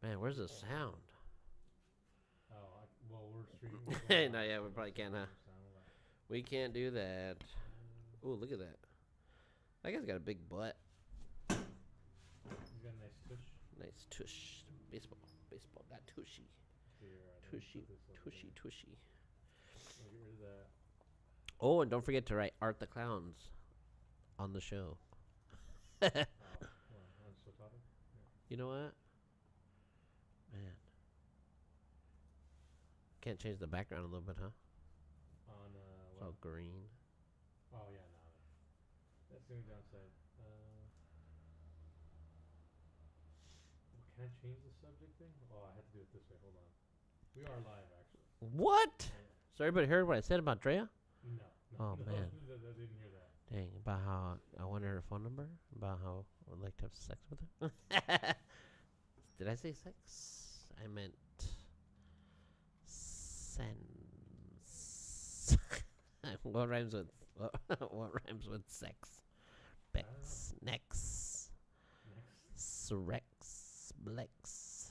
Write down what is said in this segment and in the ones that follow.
Man, where's the sound? Well, we're streaming. No, yeah, we probably can't, huh? We can't do that. Ooh, look at that. That guy's got a big butt. He's got a nice tush. Nice tush. Baseball got tushy. Tushy. Get rid of that. Oh, and don't forget to write Art the Clowns on the show. On so topic? You know what? Man. Can't change the background a little bit, huh? On It's all green. Oh yeah, no. That's the only downside. Can I change the subject thing? Oh, I have to do it this way. Hold on. We are live, actually. What? Yeah. So everybody heard what I said about Drea? No. Oh, man. I didn't hear that. Dang, about how I wanted her phone number? About how I would like to have sex with her? Did I say sex? I meant sense. What rhymes with what rhymes with sex? Bex, nex, Rex, Blex,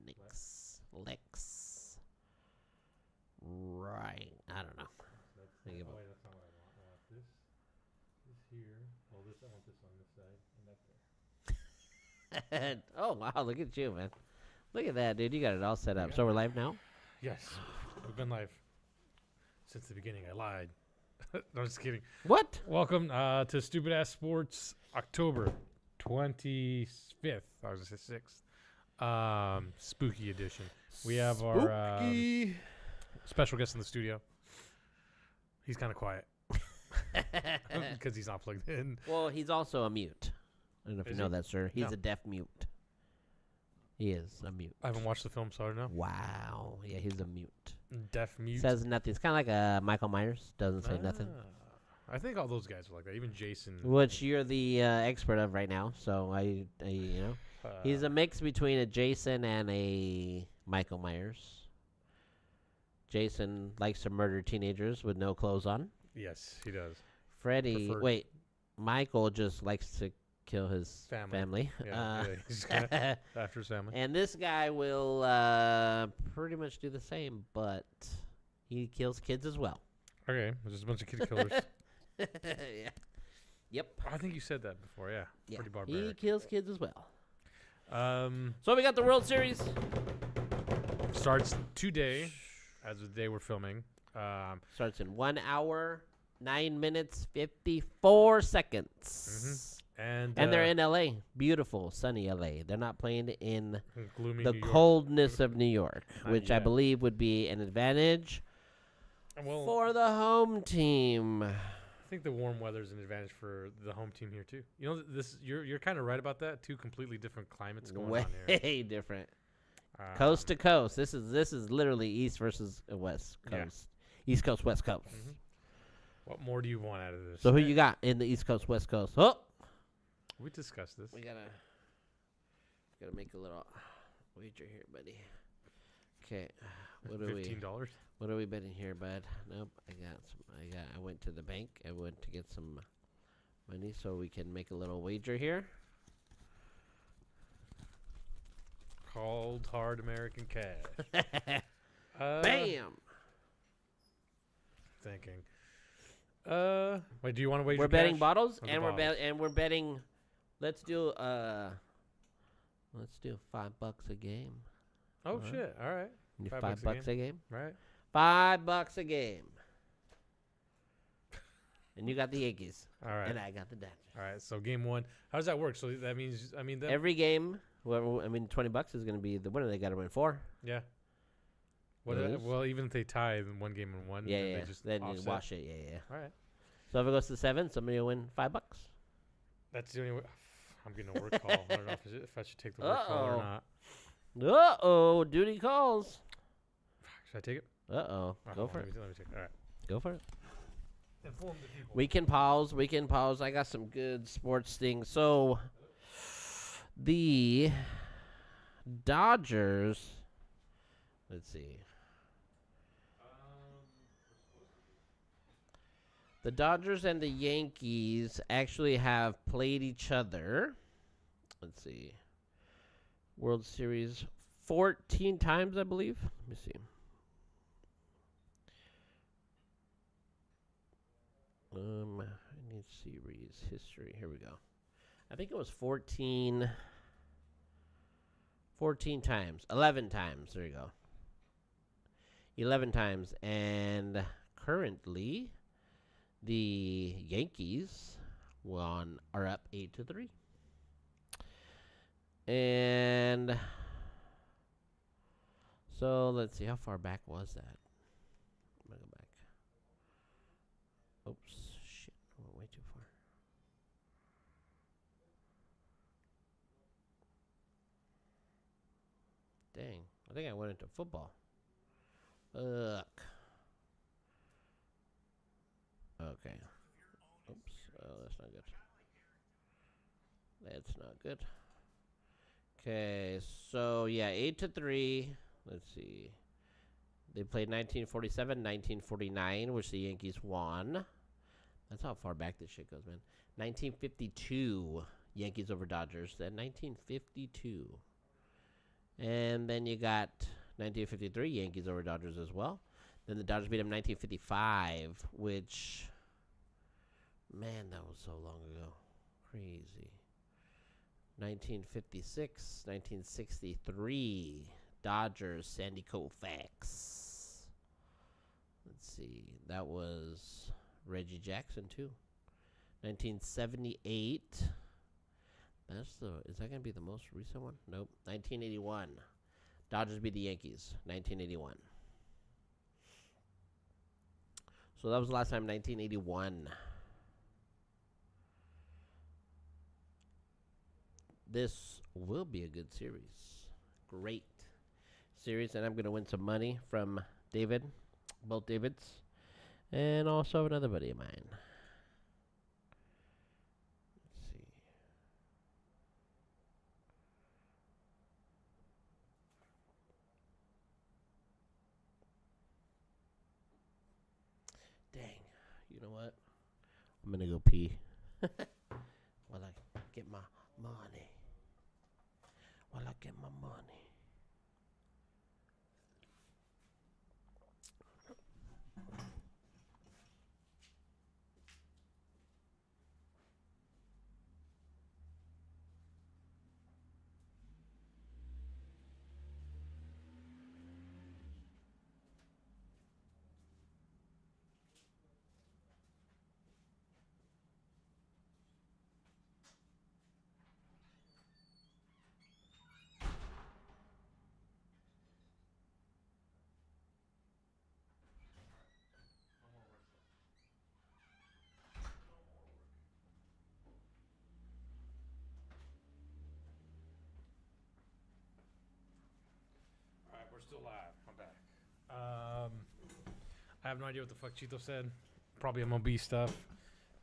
Nix, Lex. Right. I don't know. Wait, that's not what I want. I want this here. Well, I want this on this side and that there. Oh, wow. Look at you, man. Look at that, dude. You got it all set up. So we're live now? Yes, we've been live since the beginning. I lied. No, just kidding. What? Welcome to Stupid Ass Sports, October 25th. I was gonna say 6th. Spooky edition. We have our special guest in the studio. He's kind of quiet because he's not plugged in. Well, he's also a mute. I don't know if you know that, sir. He's a deaf mute. He is a mute. I haven't watched the film, so I don't know. Wow. Yeah, he's a mute. Deaf mute. Says nothing. It's kind of like Michael Myers. Doesn't say nothing. I think all those guys are like that. Even Jason. Which you're the expert of right now. So I you know. He's a mix between a Jason and a Michael Myers. Jason likes to murder teenagers with no clothes on. Yes, he does. Michael just likes to kill his family. Yeah, he's kinda after his family. And this guy will pretty much do the same, but he kills kids as well. Okay, there's just a bunch of kid killers. Yeah. Yep. I think you said that before, yeah. Pretty barbaric. He kills kids as well. So we got the World Series. Starts today, as the day we're filming. Starts in 1 hour, 9 minutes, 54 seconds. Mm-hmm. And they're in L.A. Beautiful, sunny L.A. They're not playing in gloomy the coldness of New York, which I believe would be an advantage for the home team. I think the warm weather is an advantage for the home team here too. You know, you're kind of right about that. Two completely different climates going on here. Way different. Coast to coast. This is literally East versus West Coast. Yeah. East Coast, West Coast. Mm-hmm. What more do you want out of this? So who you got in the East Coast, West Coast? Oh, we discussed this. We gotta make a little wager here, buddy. Okay, $15. What are we betting here, bud? Nope, I went to the bank. I went to get some money so we can make a little wager here. Cold hard American cash. Bam. Thinking. Wait, do you want to wager? We're betting bottles, and we're betting. Let's do $5 a game. Oh shit! All right. $5 a game. Right. $5 a game. And you got the Yankees. All right. And I got the Dodgers. All right. So game one. How does that work? So that means every game. Well, $20 is going to be the winner. They got to win 4. Yeah. Well, even if they tie in one game and one, they just then offset. You wash it. Yeah. All right. So if it goes to 7, somebody will win $5. That's the only way. I'm getting a work call. I don't know if I should take the work call or not. Uh-oh. Duty calls. Should I take it? Uh-oh. Go for it. Let me take it. All right. Go for it. Inform the people. We can pause. I got some good sports things. So the Dodgers, let's see. The Dodgers and the Yankees actually have played each other. Let's see. World Series 14 times, I believe. Let me see. I need series history. Here we go. I think it was 14 times. 11 times. There you go. 11 times. And currently, the Yankees are up 8-3. And so let's see. How far back was that? I'm going to go back. Oops. Shit. I went way too far. Dang. I think I went into football. Look. Okay. Oops. Oh, that's not good. That's not good. Okay, so yeah, 8-3. Let's see. They played 1947, 1949, which the Yankees won. That's how far back this shit goes, man. 1952, Yankees over Dodgers. Then 1952. And then you got 1953, Yankees over Dodgers as well. Then the Dodgers beat them 1955, which, man, that was so long ago. Crazy. 1956, 1963, Dodgers, Sandy Koufax. Let's see, that was Reggie Jackson too. 1978. Is that gonna be the most recent one? Nope. 1981. Dodgers beat the Yankees. 1981. So that was the last time, 1981. This will be a good series. Great series. And I'm going to win some money from David. Both Davids. And also another buddy of mine. Let's see. Dang. You know what? I'm going to go pee. While I get my money. While I get my money. We're still live. I'm back. I have no idea what the fuck Chito said. Probably MLB stuff.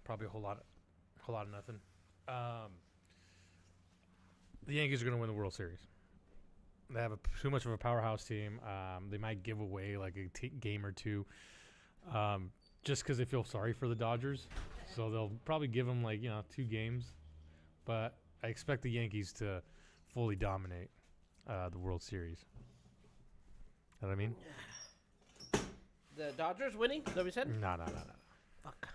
Probably a whole lot of nothing. The Yankees are going to win the World Series. They have too much of a powerhouse team. They might give away like a game or two, just because they feel sorry for the Dodgers. So they'll probably give them 2 games. But I expect the Yankees to fully dominate the World Series. Know what I mean? The Dodgers winning? Is that what we said? No. Fuck.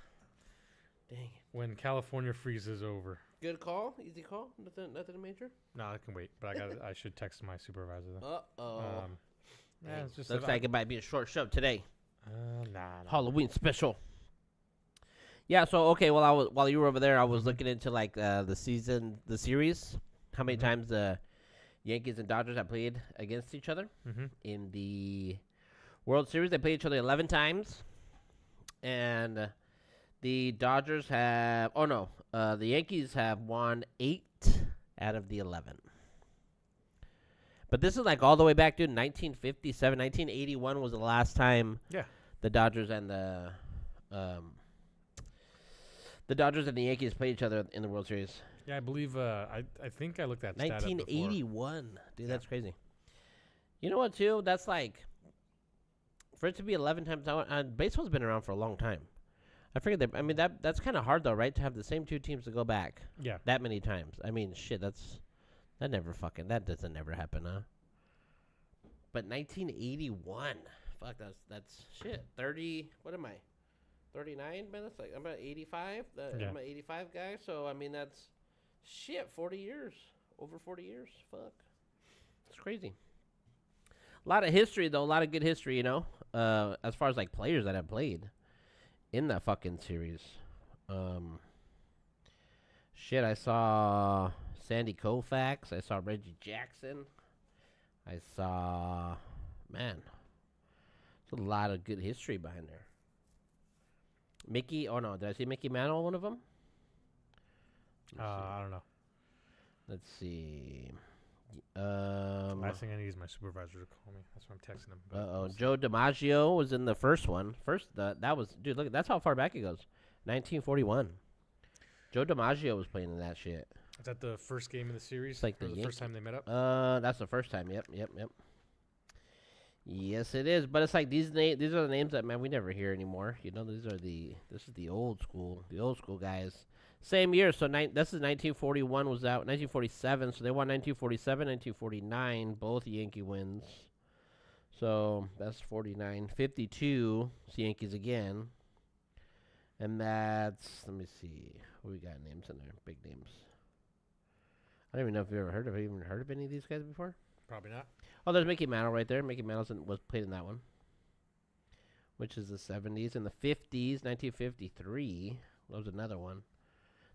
Dang it. When California freezes over. Good call? Easy call? Nothing major? No, I can wait. But I should text my supervisor though. Uh-oh. It's just looks like it might be a short show today. Nah. Halloween special. Yeah, so okay, while you were over there, I was looking into the series. How many times the Yankees and Dodgers have played against each other in the World Series. They played each other 11 times. And the Dodgers have... the Yankees have won 8 out of the 11. But this is all the way back, dude. 1957, 1981 was the last time the Dodgers and the Yankees played each other in the World Series. Yeah, I believe. I think I looked at 1981, dude. That's crazy. You know what, too? That's for it to be 11 times. Baseball's been around for a long time. I figured that's kind of hard though, right? To have the same 2 teams to go back. Yeah. That many times. I mean, shit. That's That doesn't never happen, huh? But 1981. Fuck, that's shit. 30. What am I? 39 minutes. Like I'm at 85. Yeah. I'm an 85 guy. So I mean that's shit. 40 years. Over 40 years. Fuck. It's crazy. A lot of history though. A lot of good history. You know. As far as like players that have played in that fucking series. Shit. I saw Sandy Koufax. I saw Reggie Jackson. I saw, man, there's a lot of good history behind there. Mickey, oh no, did I see Mickey Mantle, one of them? I don't know. Let's see. Last thing I need is my supervisor to call me. That's why I'm texting him. Oh, Joe DiMaggio was in the first one. That was, dude, look, that's how far back it goes. 1941. Joe DiMaggio was playing in that shit. Is that the first game of the series? It's like the first time they met up? That's the first time. Yep. Yes, it is. But it's like these are the names that man we never hear anymore. You know, this is the old school guys. Same year, so this is 1941 was out 1947, so they won 1947, 1949, both Yankee wins. So that's 49, 52. It's Yankees again, and that's let me see, what we got names in there, big names. I don't even know if you've ever heard of any of these guys before. Probably not. Oh, there's Mickey Mantle right there. Mickey Mantle was played in that one, which is the 70s. In the 50s, 1953, that was another one.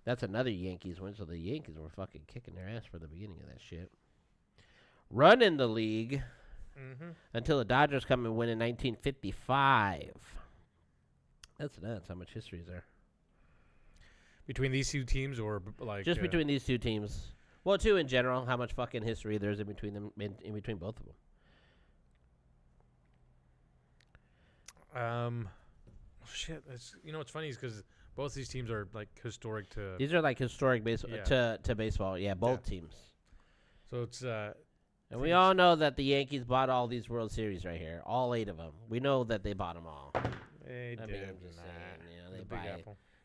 That's another Yankees win, so the Yankees were fucking kicking their ass for the beginning of that shit. Running the league until the Dodgers come and win in 1955. That's nuts how much history is there. Between these two teams or like... Just between these two teams. Well, too, in general, how much fucking history there's in between them, in between both of them. Shit. What's funny is because both these teams are like historic to. These are like historic to baseball. Yeah, both teams. So it's. And we all know that the Yankees bought all these World Series right here, all 8 of them. We know that they bought them all. They I did. mean, I'm just saying,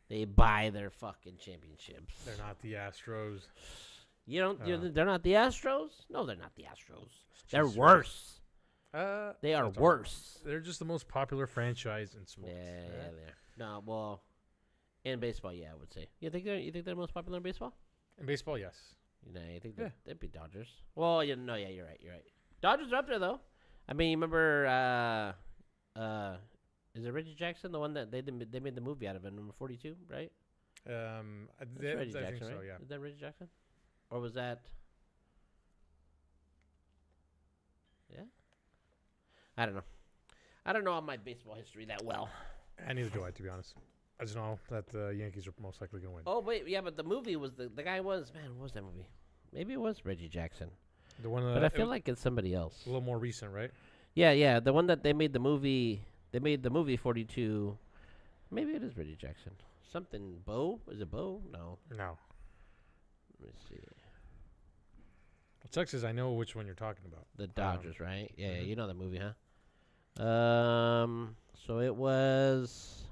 They buy their fucking championships. They're not the Astros. They're not the Astros? No, they're not the Astros. They're worse. They are worse. They're just the most popular franchise in sports. Yeah, they're. No, well, in baseball, yeah, I would say. You think they're the most popular in baseball? In baseball, yes. You think they'd be Dodgers? Well, you're right. Dodgers are up there though. I mean, you remember? Is it Reggie Jackson, the one that they made the movie out of it, number 42, right? Reggie Jackson, think so, right? Yeah. Is that Reggie Jackson? Or was that? Yeah. I don't know. I don't know all my baseball history that well. And neither do I, to be honest. I just know that the Yankees are most likely going to win. Oh wait, yeah, but the movie was the guy was what was that movie? Maybe it was Reggie Jackson. The one, but I feel like it's somebody else. A little more recent, right? Yeah, the one that they made the movie. They made the movie 42. Maybe it is Reggie Jackson. Something Bo? Is it Bo? No. No. Let me see. What sucks is I know which one you're talking about. The Dodgers, right? Yeah, you know the movie, huh? So it was.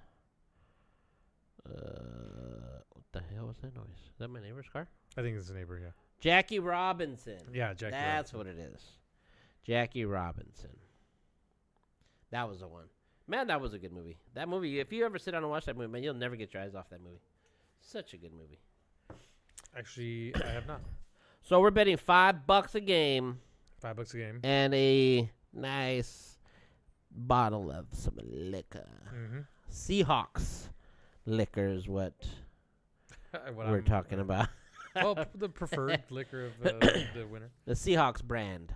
What the hell was that noise? Is that my neighbor's car? I think it's a neighbor, yeah. Jackie Robinson. Yeah, Jackie That's Robinson. what it is. Jackie Robinson. That was the one. Man, that was a good movie. That movie, if you ever sit down and watch that movie, man, you'll never get your eyes off that movie. Such a good movie. Actually, I have not. So we're betting $5 a game. $5 a game. And a nice bottle of some liquor. Seahawks liquor is what we're talking about. Well, the preferred liquor of the winner. The Seahawks brand.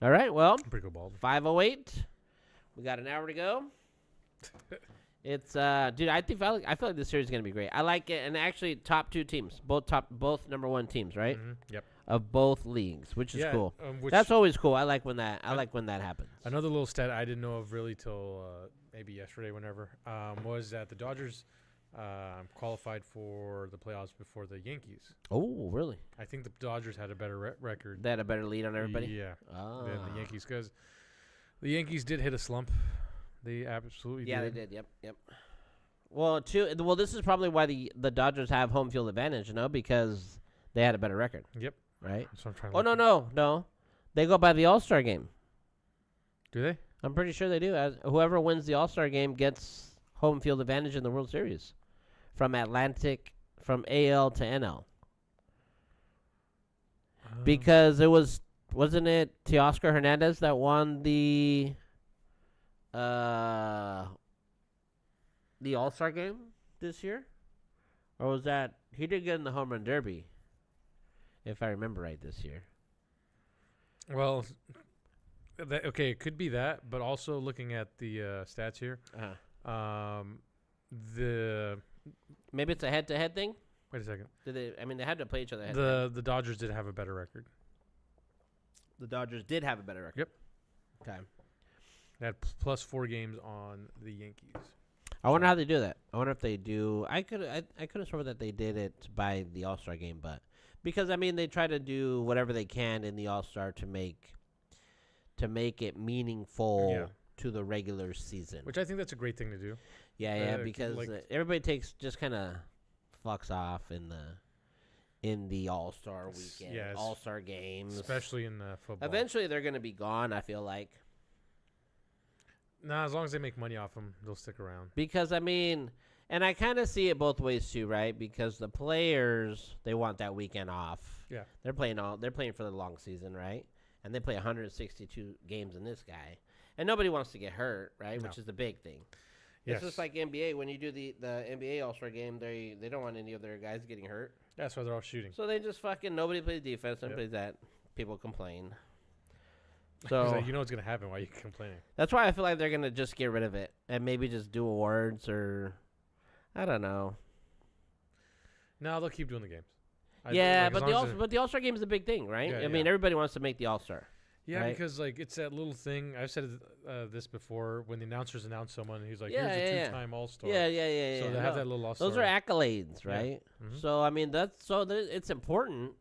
All right, well, Pretty good ball. 5:08. We got an hour to go. It's dude, I feel like this series is gonna be great. I like it, and actually, top 2 teams, both number 1 teams, right? Yep. Of both leagues, which is cool. Which That's always cool. I like when that happens. Another little stat I didn't know of really till maybe yesterday, whenever, was that the Dodgers qualified for the playoffs before the Yankees. Oh, really? I think the Dodgers had a better record. They had a better lead on everybody? Yeah. Than the Yankees, because the Yankees did hit a slump. They absolutely did. Yeah, they did. Yep. Well, this is probably why the Dodgers have home field advantage, because they had a better record. Yep. Right? That's what I'm trying to Oh, look at. no. They go by the All-Star game. Do they? I'm pretty sure they do. Whoever wins the All-Star game gets home field advantage in the World Series from from AL to NL. Because wasn't it Teoscar Hernandez that won the All-Star game this year? Or was that he did get in the home run derby, if I remember right, this year. Well, it could be that, but also looking at the stats here, maybe it's a head-to-head thing. Wait a second. They had to play each other head-to-head. The Dodgers did have a better record. The Dodgers did have a better record. Yep. Okay. They had plus 4 games on the Yankees. I wonder how they do that. I wonder if they do. I could have sworn that they did it by the All-Star game, but because they try to do whatever they can in the All-Star to make it meaningful to the regular season. Which I think that's a great thing to do. Yeah, because everybody just kind of fucks off in the All-Star weekend, All-Star games, especially in football. Eventually, they're going to be gone. I feel like. Nah, as long as they make money off them, they'll stick around. Because and I kind of see it both ways too, right? Because the players, they want that weekend off. Yeah, they're playing for the long season, right? And they play 162 games in this guy, and nobody wants to get hurt, right? No. Which is the big thing. Yes. It's just like NBA. When you do the NBA All-Star game, they don't want any of their guys getting hurt. That's why they're all shooting. So they just nobody plays defense, nobody plays that. People complain. So you know what's gonna happen. Why are you complaining? That's why I feel like they're gonna just get rid of it and maybe just do awards or I don't know. No, they'll keep doing the games. But the All-Star game is a big thing, right? Yeah, I mean, everybody wants to make the All-Star. Yeah, right? Because it's that little thing. I've said this before. When the announcers announce someone, he's like, "Here's a two-time All-Star." Yeah. So they have that little All-Star. Those are accolades, right? Yeah. Mm-hmm. So it's important.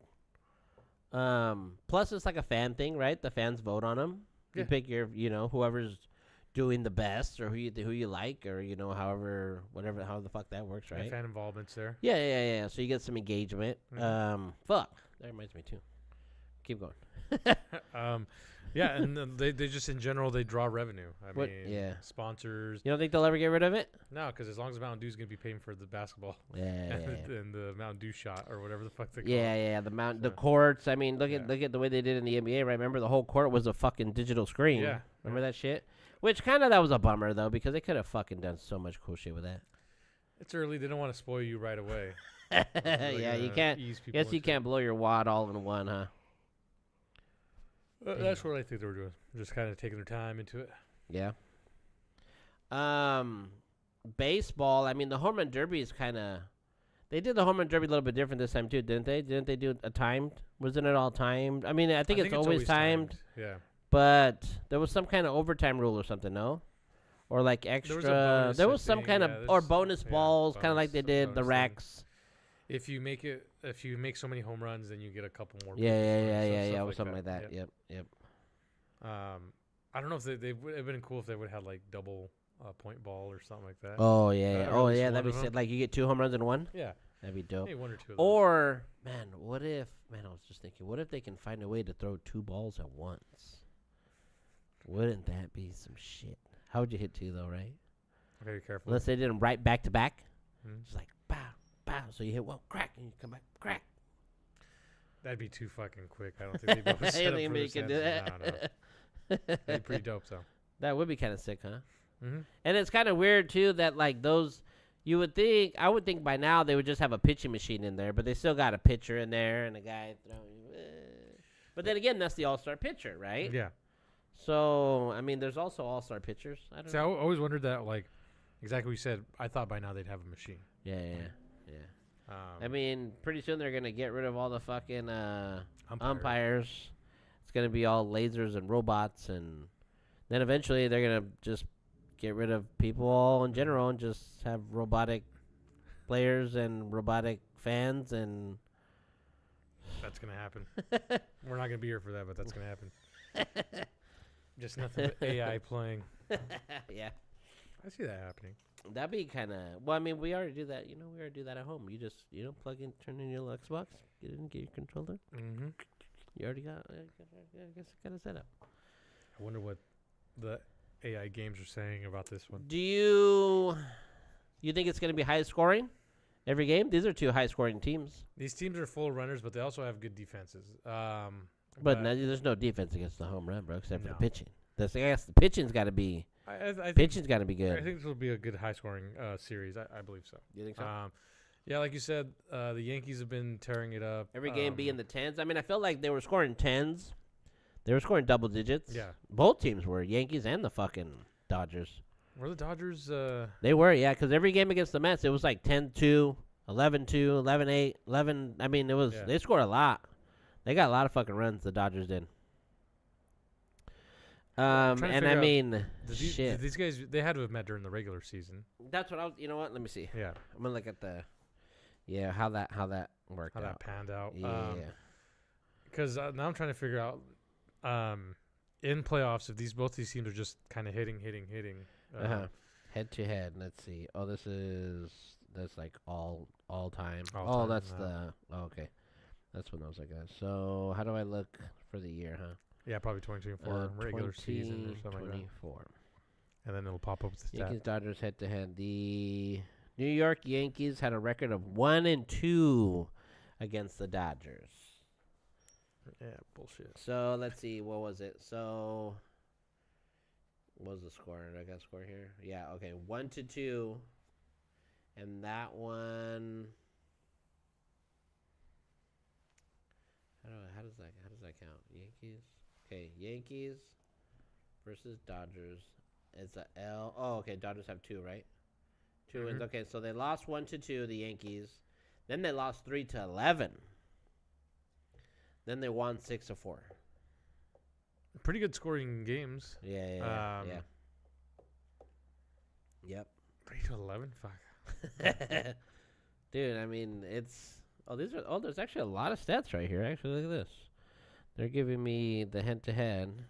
Plus, it's like a fan thing, right? The fans vote on them. You pick your, whoever's doing the best, or who you like, or however the fuck that works, right? Fan involvement's there. Yeah. So you get some engagement. Mm-hmm. Fuck, that reminds me too. Keep going. And they just in general they draw revenue. I mean, sponsors. You don't think they'll ever get rid of it? No, because as long as Mountain Dew's gonna be paying for the basketball, and the Mountain Dew shot or whatever the fuck they call it. The courts. I mean, look at the way they did in the NBA. Right? Remember the whole court was a fucking digital screen. Yeah. Remember that shit? Which that was a bummer though, because they could have fucking done so much cool shit with that. It's early. They don't want to spoil you right away. You can't. Guess you can't blow your wad all in one, huh? That's what I think they were doing. Just kind of taking their time into it. Yeah. Baseball. I mean, the home run derby is They did the home run derby a little bit different this time too, didn't they? Didn't they do a timed? Wasn't it all timed? I mean, I think it's always timed. Yeah. But there was some kind of overtime rule or something, no? Or like extra. There was some kind of or bonus balls, kind of like they did the racks. If you make so many home runs, then you get a couple more. Yeah. Or something like that. Yep. I don't know if they would have been cool if they would have had like double point ball or something like that. Oh yeah. That'd be sick. Like you get 2 home runs in one. Yeah. That'd be dope. Maybe 1 or 2 of those. Or what if? I was just thinking, what if they can find a way to throw 2 balls at once? Wouldn't that be some shit? How would you hit 2 though, right? Very careful. Unless they did them right back to back. Mm-hmm. Just like pow, pow. So you hit one, crack, and you come back, crack. That'd be too fucking quick. I don't think they'd be able to set up for can do that. No. That'd be pretty dope, though. That would be kind of sick, huh? Mm-hmm. And it's kind of weird too that like those. I would think by now they would just have a pitching machine in there, but they still got a pitcher in there and a guy throwing. But then again, that's the all-star pitcher, right? Yeah. So I mean, there's also all-star pitchers. I don't know. I always wondered that, like, exactly what you said. I thought by now they'd have a machine. Yeah. I mean, pretty soon they're gonna get rid of all the fucking umpires. It's gonna be all lasers and robots, and then eventually they're gonna just get rid of people all in general and just have robotic players and robotic fans, and that's gonna happen. We're not gonna be here for that, but that's gonna happen. Just nothing but AI playing. Yeah, I see that happening. That'd be kind of. Well, I mean, we already do that. We already do that at home. You just plug in, turn in your little Xbox, get in, get your controller. Mm-hmm. You already got. I guess kind of set up. I wonder what the AI games are saying about this one. Do you think it's going to be high scoring every game? These are two high scoring teams. These teams are full runners, but they also have good defenses. But there's no defense against the home run, bro, except for the No. pitching. I guess the pitching's got to be. I think Pitching's got to be good. I think this will be a good high-scoring series. I believe so. You think so? Yeah, like you said, the Yankees have been tearing it up. Every game be in the tens. I mean, I felt like they were scoring tens. They were scoring double digits. Yeah. Both teams were, Yankees and the fucking Dodgers. Were the Dodgers? They were, yeah, because every game against the Mets, it was like 10-2, 11-2, 11-8, 11. I mean, they scored a lot. They got a lot of fucking runs, the Dodgers did. Did these guys, they had to have met during the regular season. That's what I was. You know what? Let me see. Yeah. I'm gonna look at how that worked How out. that panned out. Yeah. Because now I'm trying to figure out, in playoffs, if both these teams are just kind of hitting. Head to head. Let's see. Oh, that's like all time. All time, okay. That's what I was like. So how do I look for the year, huh? Yeah, probably 2024 regular season or something like that. 24. And then it'll pop up with the stat. Yankees Dodgers head to head. The New York Yankees had a record of 1-2 against the Dodgers. Yeah, bullshit. So let's see, what was it? So what was the score? I got a score here. Yeah, okay, 1-2, and that one. How does that count? Yankees. Okay, Yankees versus Dodgers. It's a L. Oh, okay. Dodgers have 2, right? 2 wins. Okay, so they lost 1-2, the Yankees. Then they lost 3-11. Then they won 6-4. Pretty good scoring games. Yeah. Yep. 3-11. Fuck. Dude, I mean, it's. There's actually a lot of stats right here. Actually, look at this. They're giving me the head-to-head.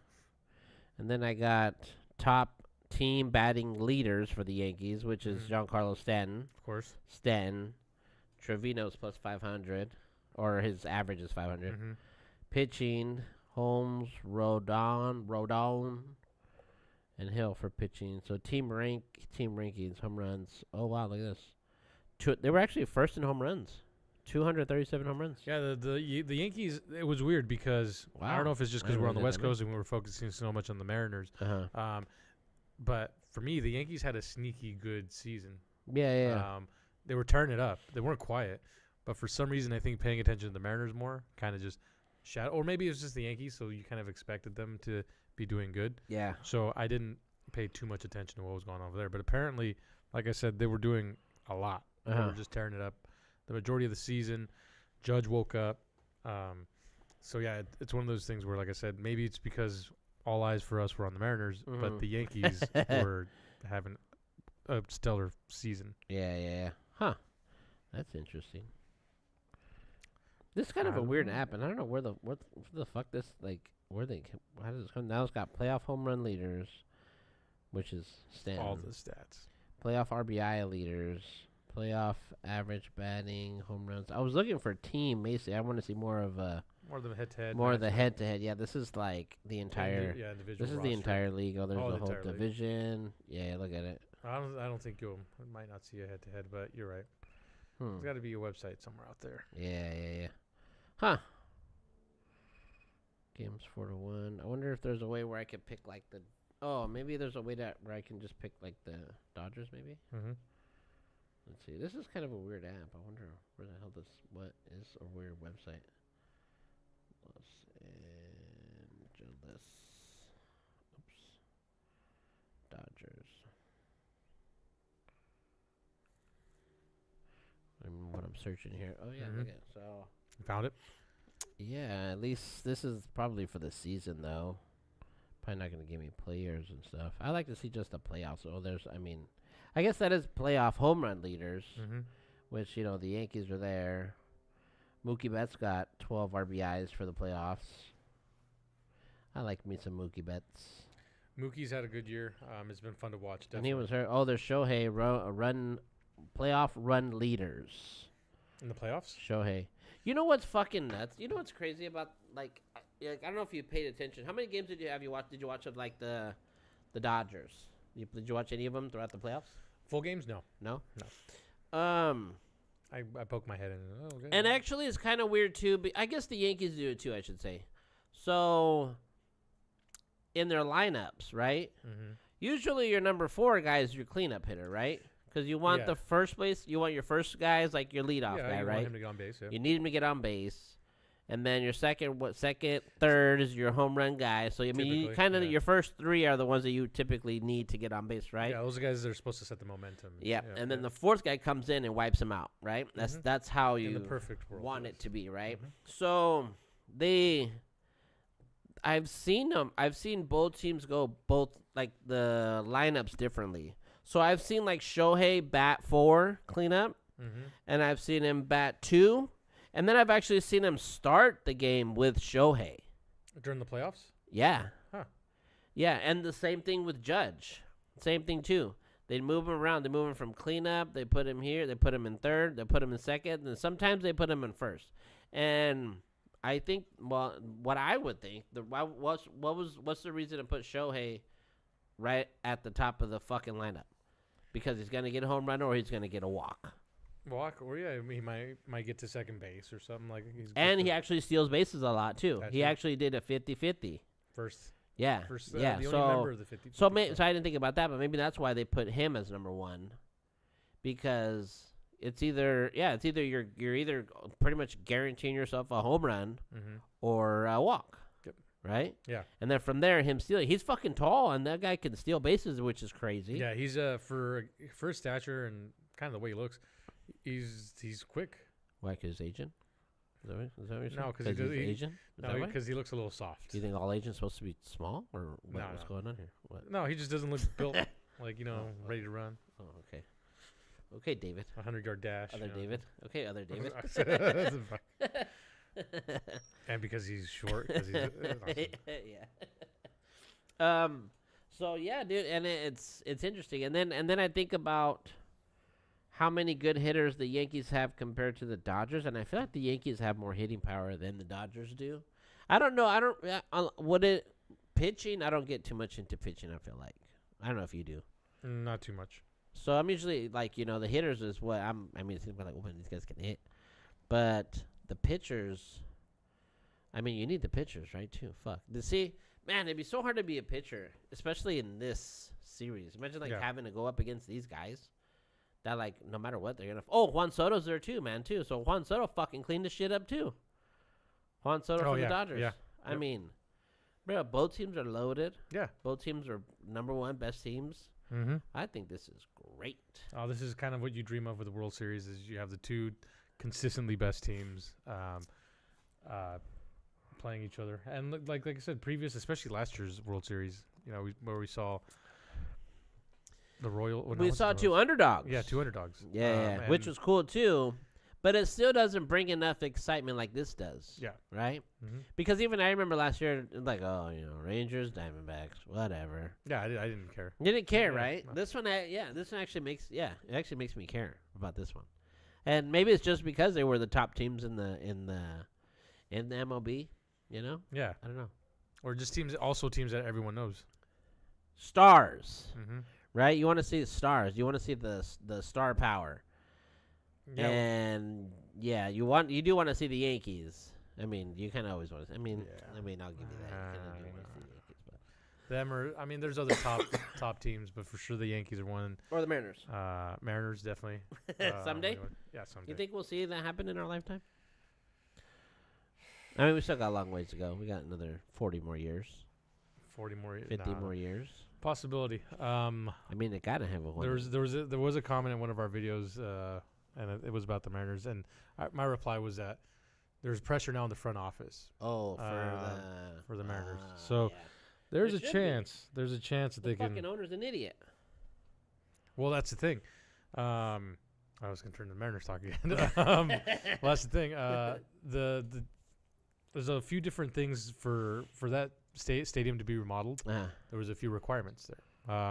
And then I got top team batting leaders for the Yankees, which is Giancarlo Stanton. Of course. Stanton. Trevino's plus 500. Or his average is 500. Mm-hmm. Pitching, Holmes, Rodon, and Hill for pitching. So team rankings, home runs. Oh, wow, look at this. They were actually first in home runs. 237 home runs. Yeah, the Yankees, it was weird because I don't know if it's just because we're on the West Coast and we were focusing so much on the Mariners. Uh-huh. But for me, the Yankees had a sneaky good season. Yeah. They were turning it up. They weren't quiet. But for some reason, I think paying attention to the Mariners more kind of just shadow. Or maybe it was just the Yankees, so you kind of expected them to be doing good. Yeah. So I didn't pay too much attention to what was going on over there. But apparently, like I said, they were doing a lot. They were just tearing it up. The majority of the season, Judge woke up. So, yeah, it's one of those things where, like I said, maybe it's because all eyes for us were on the Mariners, but the Yankees were having a stellar season. Yeah. Huh. That's interesting. This is kind of a weird app, and I don't know where the fuck this, like, how does this come? Now it's got playoff home run leaders, which is Stanton. All the stats. Playoff RBI leaders. Playoff average batting, home runs. I was looking for team, basically. I want to see more of the head-to-head. More of the head-to-head. Yeah, this is like the entire. Individual this is roster. the entire league. Oh, there's the whole entire league. division. Yeah, look at it. I don't think you might not see a head-to-head, but you're right. There's got to be a website somewhere out there. Yeah. Huh. Games 4-1. I wonder if there's a way where I could pick like the. Oh, maybe there's a way where I can just pick like the Dodgers, maybe. Mm-hmm. Let's see. This is kind of a weird app. I wonder where the hell what is a weird website. Los Angeles. Oops. Dodgers. I mean, what I'm searching here. Oh, yeah, look at it. So. You found it? Yeah, at least this is probably for the season, though. Probably not going to give me players and stuff. I like to see just the playoffs. So I guess that is playoff home run leaders, which, the Yankees are there. Mookie Betts got 12 RBIs for the playoffs. I like me some Mookie Betts. Mookie's had a good year. It's been fun to watch. Definitely. And he was hurt. Oh, there's Shohei playoff run leaders. In the playoffs. Shohei. You know what's fucking nuts? You know what's crazy about like I don't know if you paid attention. How many games did you watch? Did you watch of like the Dodgers? Did you watch any of them throughout the playoffs? Full games? No. No. I poked my head in. Oh, okay. And actually, it's kind of weird too. But I guess the Yankees do it too. I should say. So, in their lineups, right? Mm-hmm. Usually, your number 4 guy is your cleanup hitter, right? Because you want the first place. You want your first guy is like your leadoff guy, you right? Want him to get on base. Yeah. You need him to get on base. And then your second, third is your home run guy. So I mean, you kind of your first 3 are the ones that you typically need to get on base, right? Yeah, those are guys that are supposed to set the momentum. Yeah, and then the 4th guy comes in and wipes him out, right? That's how you in the perfect world want it to be, right? Mm-hmm. So I've seen them. I've seen both teams go like the lineups differently. So I've seen like Shohei bat 4 cleanup, and I've seen him bat 2. And then I've actually seen him start the game with Shohei. During the playoffs? Yeah. Huh. Yeah, and the same thing with Judge. Same thing, too. They move him around. They move him from cleanup. They put him here. They put him in third. They put him in second. And sometimes they put him in first. And I think, well, what I would think, what's the reason to put Shohei right at the top of the fucking lineup? Because he's going to get a home run or he's going to get a walk. Walk, or he might get to second base or something like. He actually steals bases a lot too. He actually did a 50-50. First. Yeah. The only member of the 50. So I didn't think about that, but maybe that's why they put him as number 1, because it's either you're either pretty much guaranteeing yourself a home run or a walk. Yep. Right. Yeah. And then from there, him stealing. He's fucking tall, and that guy can steal bases, which is crazy. Yeah, he's for his stature and kind of the way he looks. He's quick. Why? Because agent? Is that what you're saying? No, because he's Asian. No, because he looks a little soft. Do you think all agents supposed to be small, or what's going on here? What? No, he just doesn't look built like ready to run. Oh, okay. Okay, David. 100-yard dash. Other David. Okay, other David. And because he's short, because he's awesome. Yeah. So yeah, dude, and it's interesting, and then I think about how many good hitters the Yankees have compared to the Dodgers, and I feel like the Yankees have more hitting power than the Dodgers do. I don't know. Pitching? I don't get too much into pitching, I feel like. I don't know if you do. Not too much. So I'm usually the hitters is what it seems like when these guys can hit. But the pitchers, you need the pitchers, right, too. Fuck. See, man, it'd be so hard to be a pitcher, especially in this series. Imagine having to go up against these guys. That no matter what they're gonna. Juan Soto's there too, man. So Juan Soto fucking cleaned the shit up too. Juan Soto for the Dodgers. Yeah. I mean, bro, both teams are loaded. Yeah. Both teams are number 1 best teams. Mm-hmm. I think this is great. Oh, this is kind of what you dream of with the World Series. Is you have the 2 consistently best teams playing each other, and like I said, especially last year's World Series. Where we saw. The Royal. We saw 2 underdogs. Yeah, 2 underdogs. Yeah, which was cool too, but it still doesn't bring enough excitement like this does. Yeah. Right. Mm-hmm. Because even I remember last year, Rangers, Diamondbacks, whatever. Yeah, I didn't care. You didn't care, right? No. This one actually makes me care about this one, and maybe it's just because they were the top teams in the MLB. Yeah. I don't know. Or just teams that everyone knows. Stars. Mm-hmm. Right, you want to see the stars. You want to see the star power, yeah. And you do want to see the Yankees. You kind of always want to. I'll give you that. You kind of do want to see the Yankees, but them or there's other top teams, but for sure the Yankees are one. Or the Mariners. Mariners definitely. Someday. Yeah, someday. You think we'll see that happen in our lifetime? We still got a long ways to go. We got another 40 more years. 40 more years. 50 more years. Possibility. They gotta have a one. There was a comment in one of our videos, and it was about the Mariners, and my reply was that there's pressure now in the front office. Oh, for the Mariners. So there's a chance. There's a chance that they can. The fucking owner's an idiot. Well, that's the thing. I was gonna turn to the Mariners talk again. Well, that's the thing. there's a few different things for that stadium to be remodeled. There was a few requirements there.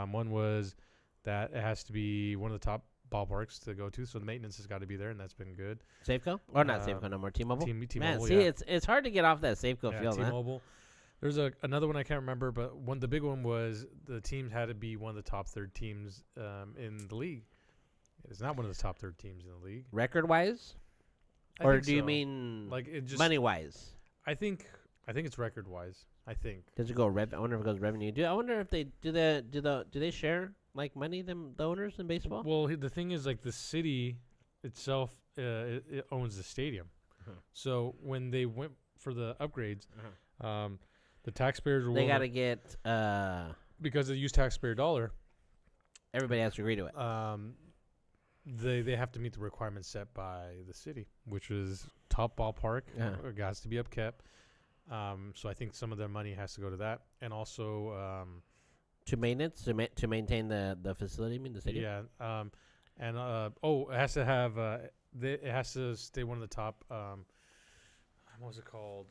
One was that it has to be one of the top ballparks to go to, so the maintenance has got to be there, and that's been good. Safeco? Or not Safeco no more, T-Mobile? T-Mobile, Man, see, it's hard to get off that Safeco field, T-Mobile. There's another one I can't remember, but the big one was the teams had to be one of the top third teams in the league. It's not one of the top third teams in the league. Record-wise? Or do you mean like it just money-wise? I think it's record-wise. I think. Does it go I wonder if it goes revenue. I wonder if they do they share like money the owners in baseball? Well, the thing is, like, the city itself it owns the stadium. So when they went for the upgrades, the taxpayers were they got to get because they use taxpayer dollar. Everybody has to agree to it. They have to meet the requirements set by the city, which is top ballpark. It has to be upkept. So I think some of their money has to go to that, and also to maintenance to maintain the facility. I mean the stadium. Yeah. And it has to have it has to stay one of the top. What was it called?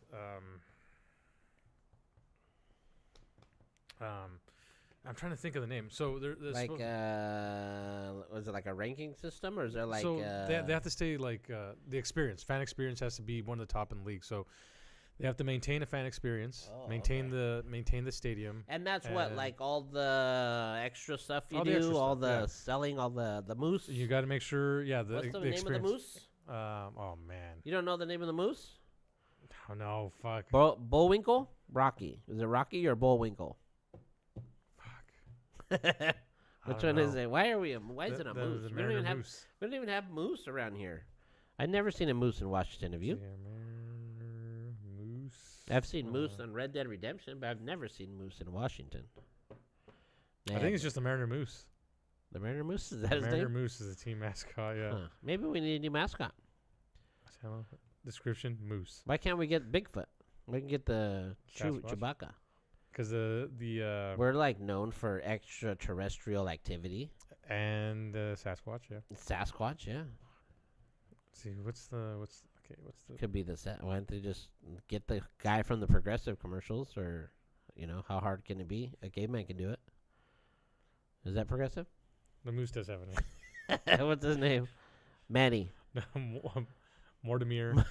I'm trying to think of the name. So there's like was it like a ranking system, or is there like so they have to stay like the experience. Fan experience has to be one of the top in the league. So they have to maintain a fan experience, maintain the stadium, and that's what like all the extra stuff you do, selling, all the moose. You got to make sure, What's the name experience. of the moose? Oh man, you don't know the name of the moose? Oh no, fuck. Bullwinkle, Rocky. Is it Rocky or Bullwinkle? Which one is it? Why is it a moose? We don't even have moose around here. I've never seen a moose in Washington. Have you? Moose. I've seen moose on Red Dead Redemption, but I've never seen moose in Washington. I think it's just the Mariner Moose. The Mariner Moose? Is that his name? Mariner Moose is the team mascot, yeah. Huh. Maybe we need a new mascot. Description, moose. Why can't we get Bigfoot? We can get the Chewbacca. Because we're like known for extraterrestrial activity. And Sasquatch, yeah. Sasquatch, yeah. Let's see, what's the could be the set. Why don't they just get the guy from the Progressive commercials, or how hard can it be? A caveman can do it. Is that Progressive? The moose does have a name. What's his name? Manny. Mortimer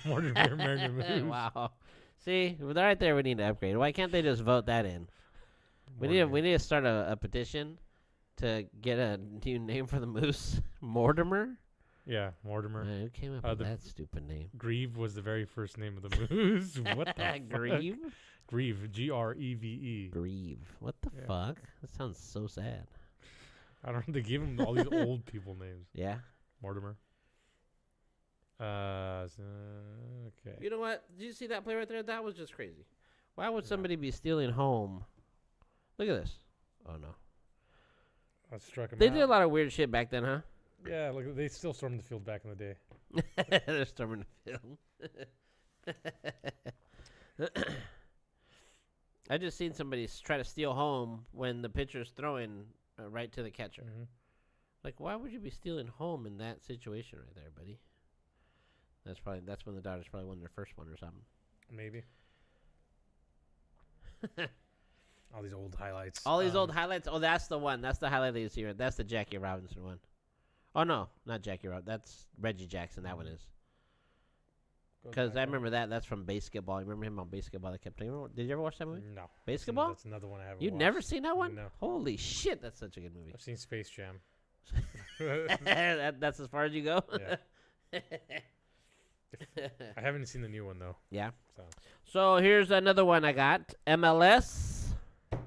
Mariner Moose. Wow. See, right there we need to upgrade. Why can't they just vote that in? We need to start a petition to get a new name for the moose. Mortimer? Yeah, Mortimer. Who came up with that stupid name? Grieve was the very first name of the moose. What the Grieve? Fuck? Grieve. Greve. Grieve. What the fuck? That sounds so sad. I don't know. They give him all these old people names. Yeah. Mortimer. Okay. You know what? Did you see that play right there? That was just crazy. Why would somebody be stealing home? Look at this. Oh no. I struck him. They did a lot of weird shit back then, huh? Yeah, look, they still stormed the field back in the day. They're storming the field. I just seen somebody try to steal home when the pitcher's throwing right to the catcher. Mm-hmm. Like, why would you be stealing home in that situation right there, buddy? That's when the Dodgers probably won their first one or something. Maybe. All these old highlights. Old highlights. Oh, that's the one. That's the highlight that you see. That's the Jackie Robinson one. Oh no, not Jackie Robinson. That's Reggie Jackson. That one is. Because I remember that. That's from Basketball. You remember him on Basketball? That kept. Did you ever watch that movie? No. Basketball. That's another one I haven't. You've watched. never seen that one? No. Holy shit, that's such a good movie. I've seen Space Jam. That's as far as you go. Yeah. I haven't seen the new one though. Yeah. So here's another one I got. MLS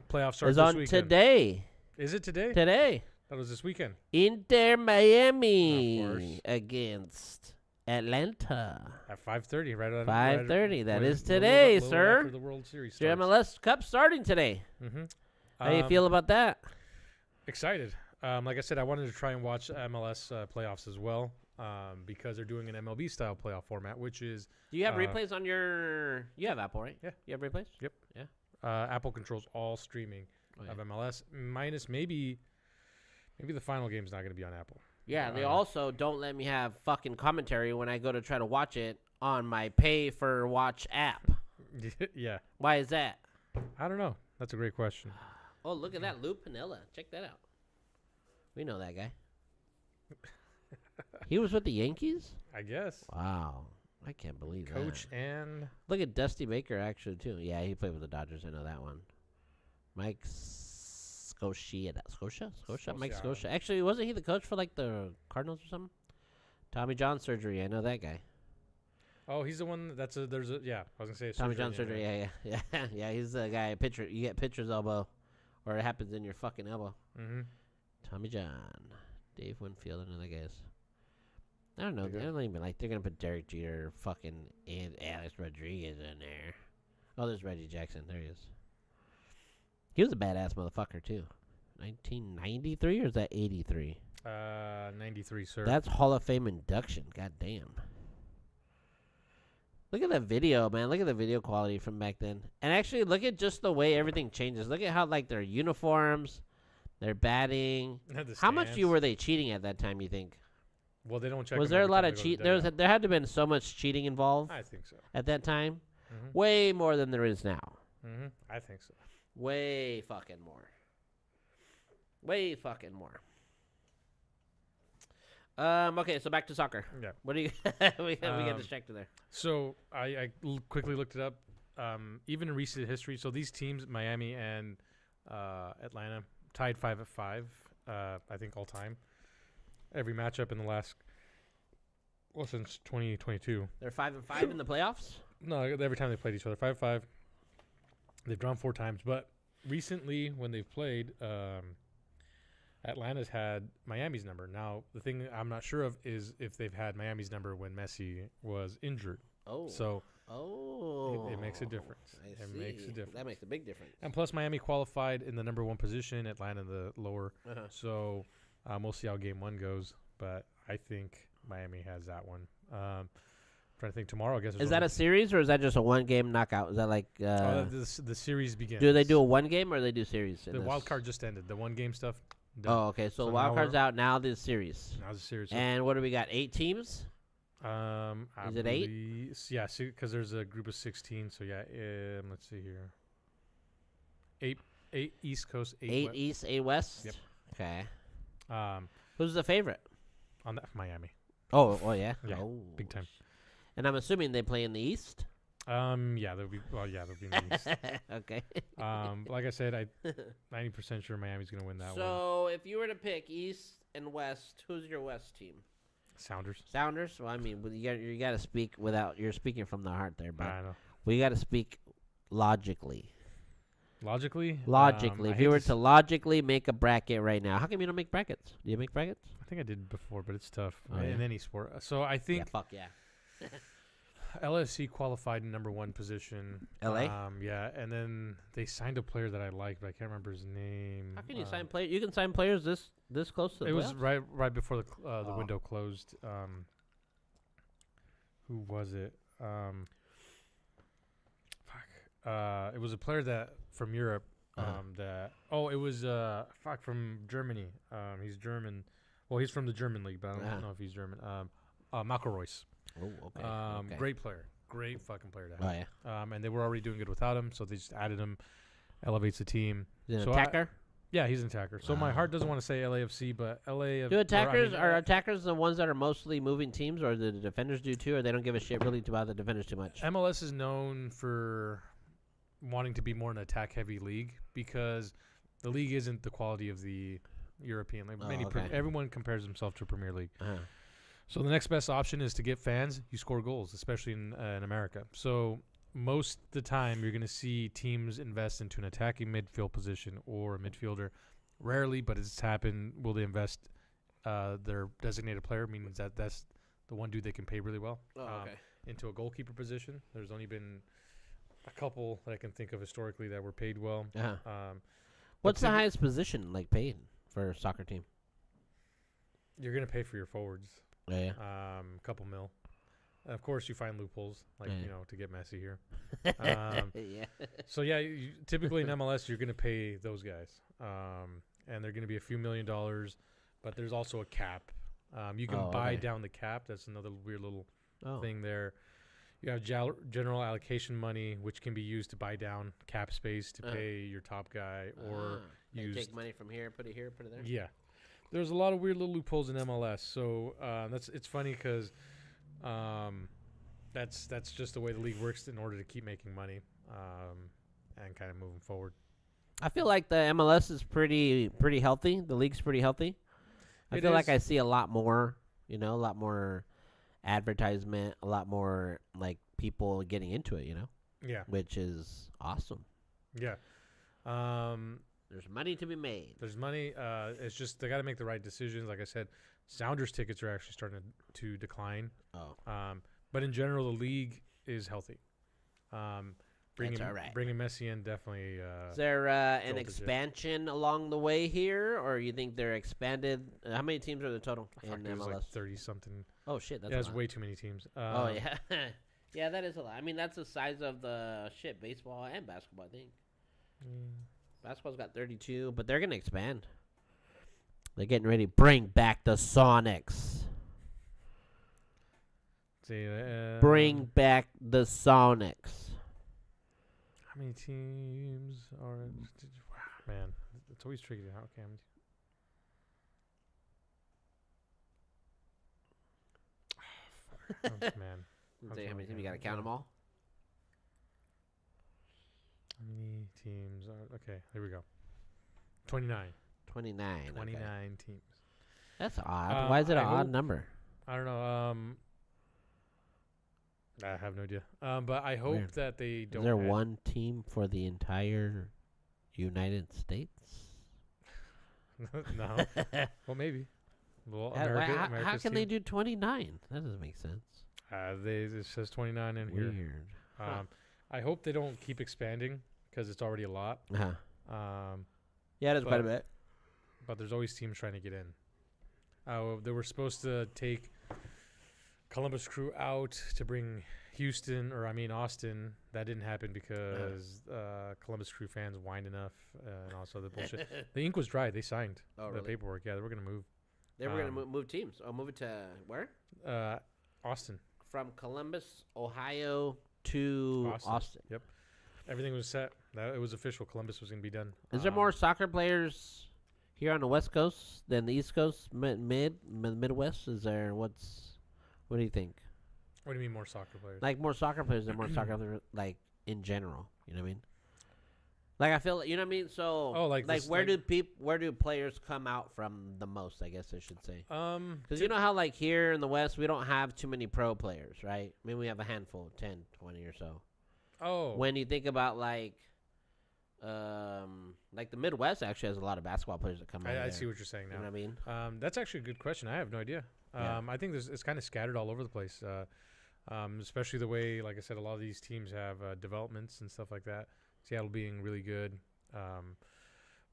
playoff starts is on this weekend. today. Is it today? Today. That was this weekend. Inter Miami against Atlanta. At 5:30, right on 5:30. That is today, sir. After the World Series Your starts. MLS Cup starting today. Mm-hmm. How do you feel about that? Excited. Like I said, I wanted to try and watch MLS playoffs as well because they're doing an MLB style playoff format, which is. Do you have replays on your? You have Apple, right? Yeah. You have replays? Yep. Yeah. Apple controls all streaming of MLS, minus maybe the final game's not going to be on Apple. Yeah, they also don't let me have fucking commentary when I go to try to watch it on my pay for watch app. Yeah. Why is that? I don't know. That's a great question. Oh, look at that, Lou Piniella. Check that out. We know that guy. He was with the Yankees? I guess. Wow. I can't believe that. Coach and Look at Dusty Baker, actually, too. Yeah, he played with the Dodgers. I know that one. Mike Scotia. Scotia? Mike Scotia. Actually, wasn't he the coach for, like, the Cardinals or something? Tommy John surgery. I know that guy. Oh, he's the one I was gonna say Tommy John surgery. Yeah. Yeah, he's the guy. Pitcher. You get pitcher's elbow, or it happens in your fucking elbow. Mm-hmm. Tommy John, Dave Winfield, and other guys. I don't know. Okay. I don't even like. They're gonna put Derek Jeter, and Alex Rodriguez in there. Oh, there's Reggie Jackson. There he is. He was a badass motherfucker too. 1993 or is that 83? 93, sir. That's Hall of Fame induction. God damn. Look at that video, man. Look at the video quality from back then. And actually, look at just the way everything changes. Look at how, like, their uniforms, their batting. How much were they cheating at that time, you think? Well, they don't check. Was there a lot of cheat? There had to have been so much cheating involved. I think so. At that time, Mm-hmm. way more than there is now. Mm-hmm. I think so. Way fucking more. Way fucking more. Okay, so back to soccer. Yeah. What do you? we got distracted there. So I quickly looked it up. Even in recent history, so these teams, Miami and Atlanta, tied 5-5. I think all time. Every matchup in the last, since 2022. They're 5-5 in the playoffs. No, every time they played each other, 5-5. They've drawn 4 times, but recently when they've played, Atlanta's had Miami's number. Now, the thing I'm not sure of is if they've had Miami's number when Messi was injured. Oh. So it makes a difference. Makes a difference. That makes a big difference. And plus, Miami qualified in the number 1 position, Atlanta the lower. Uh-huh. So we'll see how game 1 goes. But I think Miami has that one. Trying to think tomorrow, I guess. Is that a series or is that just a one-game knockout? Is that like... the series begins. Do they do a one-game or they do series? The wild card just ended. The one-game stuff. Done. Oh, okay. So wild card's out. Now the series. Now the series. And what do we got? 8 teams? Is it 8? Yeah, because there's a group of 16. So yeah, let's see here. 8 East Coast, 8 East, 8 West. Yep. Okay. Who's the favorite? On that, Miami. Oh yeah. Yeah. Oh, big time. And I'm assuming they play in the East. Yeah, they'll be in the East. Okay. Like I said, 90% sure Miami's gonna win that one. So if you were to pick East and West, who's your West team? Sounders. Well, I mean, you got to speak you're speaking from the heart there, but I know. We got to speak logically. Logically. If you were to logically make a bracket right now, how come you don't make brackets? Do you make brackets? I think I did before, but it's tough Oh, in yeah. any sport. So I think. Yeah, fuck yeah. LSC qualified in number 1 position. LA? Yeah, and then they signed a player that I liked, but I can't remember his name. How can you sign players? You can sign players this close to the It was playoffs? right before the window closed. Who was it? It was a player that from Europe. It was from Germany. He's German. Well, he's from the German league, but I don't know if he's German. Malcolm Royce. Oh, okay. Great player. Great fucking player to have. Oh, yeah. And they were already doing good without him, so they just added him. Elevates the team. Is he an attacker? Yeah, he's an attacker. So my heart doesn't want to say LAFC, but LA. Are attackers the ones that are mostly moving teams, or do the defenders do too, or they don't give a shit really about the defenders too much? MLS is known for wanting to be more an attack-heavy league because the league isn't the quality of the European league. Everyone compares himself to a Premier League. Uh-huh. So the next best option is to get fans. You score goals, especially in America. So most of the time, you're going to see teams invest into an attacking midfield position or a midfielder. Rarely, but it's happened. Will they invest their designated player, meaning that's the one dude they can pay really well, into a goalkeeper position? There's only been a couple that I can think of historically that were paid well. Uh-huh. What's the highest position paid for a soccer team? You're going to pay for your forwards. Yeah. Couple mil. Of course, you find loopholes, to get messy here. Yeah. So, typically in MLS, you're going to pay those guys. And they're going to be a few $1 million, but there's also a cap. You can buy down the cap. That's another weird little thing there. You have general allocation money, which can be used to buy down cap space to pay your top guy, or you take money from here, put it there. Yeah, there's a lot of weird little loopholes in MLS. So it's funny because that's just the way the league works in order to keep making money and kind of moving forward. I feel like the MLS is pretty healthy. The league's pretty healthy. I feel like I see a lot more, a lot more advertisement, a lot more like people getting into it, Yeah, which is awesome. Yeah. There's money to be made. There's money. It's just they got to make the right decisions. Like I said, Sounders tickets are actually starting to decline. Oh. But in general, the league is healthy. That's all right. Bringing Messi in definitely. Is there an expansion along the way here, or you think they're expanded? How many teams are the total in MLS? Like 30 something. Oh shit, that's that's way too many teams. Oh yeah, yeah, that is a lot. I mean, that's the size of the baseball and basketball. I think basketball's got 32, but they're gonna expand. They're getting ready to bring back the Sonics. See, bring back the Sonics. How many teams are? Man, it's always tricky. Okay, man. How many teams? You got to count them all? How many teams are... Okay, here we go. 29. 29 okay. Teams. That's odd. Why is it an odd number? I don't know. I have no idea. But I hope that they don't... Is there one team for the entire United States? No. Well, maybe. Well, how can they do 29? That doesn't make sense. It says 29 in here. Weird. I hope they don't keep expanding because it's already a lot. Yeah, that's quite a bit. But there's always teams trying to get in. They were supposed to take Columbus Crew out to bring Austin. That didn't happen because Columbus Crew fans whined enough and also the bullshit. The ink was dry. They signed the paperwork. Yeah, they were going to move. They were going to move teams. Oh, move it to where? Austin. From Columbus, Ohio to Austin. Yep. Everything was set. It was official. Columbus was going to be done. Is there more soccer players here on the West Coast than the East Coast, Midwest? Is there what do you think? What do you mean more soccer players? Like more soccer players than more soccer players, like in general. You know what I mean? Like I feel, you know what I mean. So, where do players come out from the most? I guess I should say. Because you know how like here in the West we don't have too many pro players, right? I mean we have a handful, 10, 20 or so. Oh. When you think about like the Midwest actually has a lot of basketball players that come out. I see what you're saying now. You know what I mean? That's actually a good question. I have no idea. I think it's kind of scattered all over the place. Especially the way, like I said, a lot of these teams have developments and stuff like that. Seattle being really good.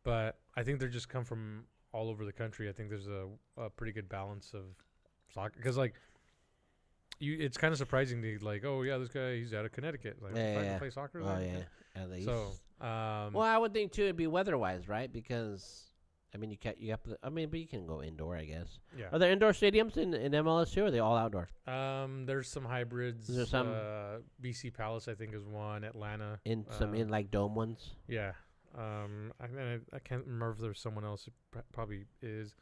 But I think they just come from all over the country. I think there's a pretty good balance of soccer. Because, like, it's kind of surprising to, like, oh, yeah, this guy, he's out of Connecticut. Like, to play soccer? Oh, yeah. At least. So, well, I would think, too, it'd be weather-wise, right? Because... I mean, but you can go indoor, I guess. Yeah. Are there indoor stadiums in MLS too, or are they all outdoor? There's some hybrids. There's some. BC Palace, I think, is one. Atlanta. In like dome ones. Yeah. I can't remember if there's someone else. It probably is.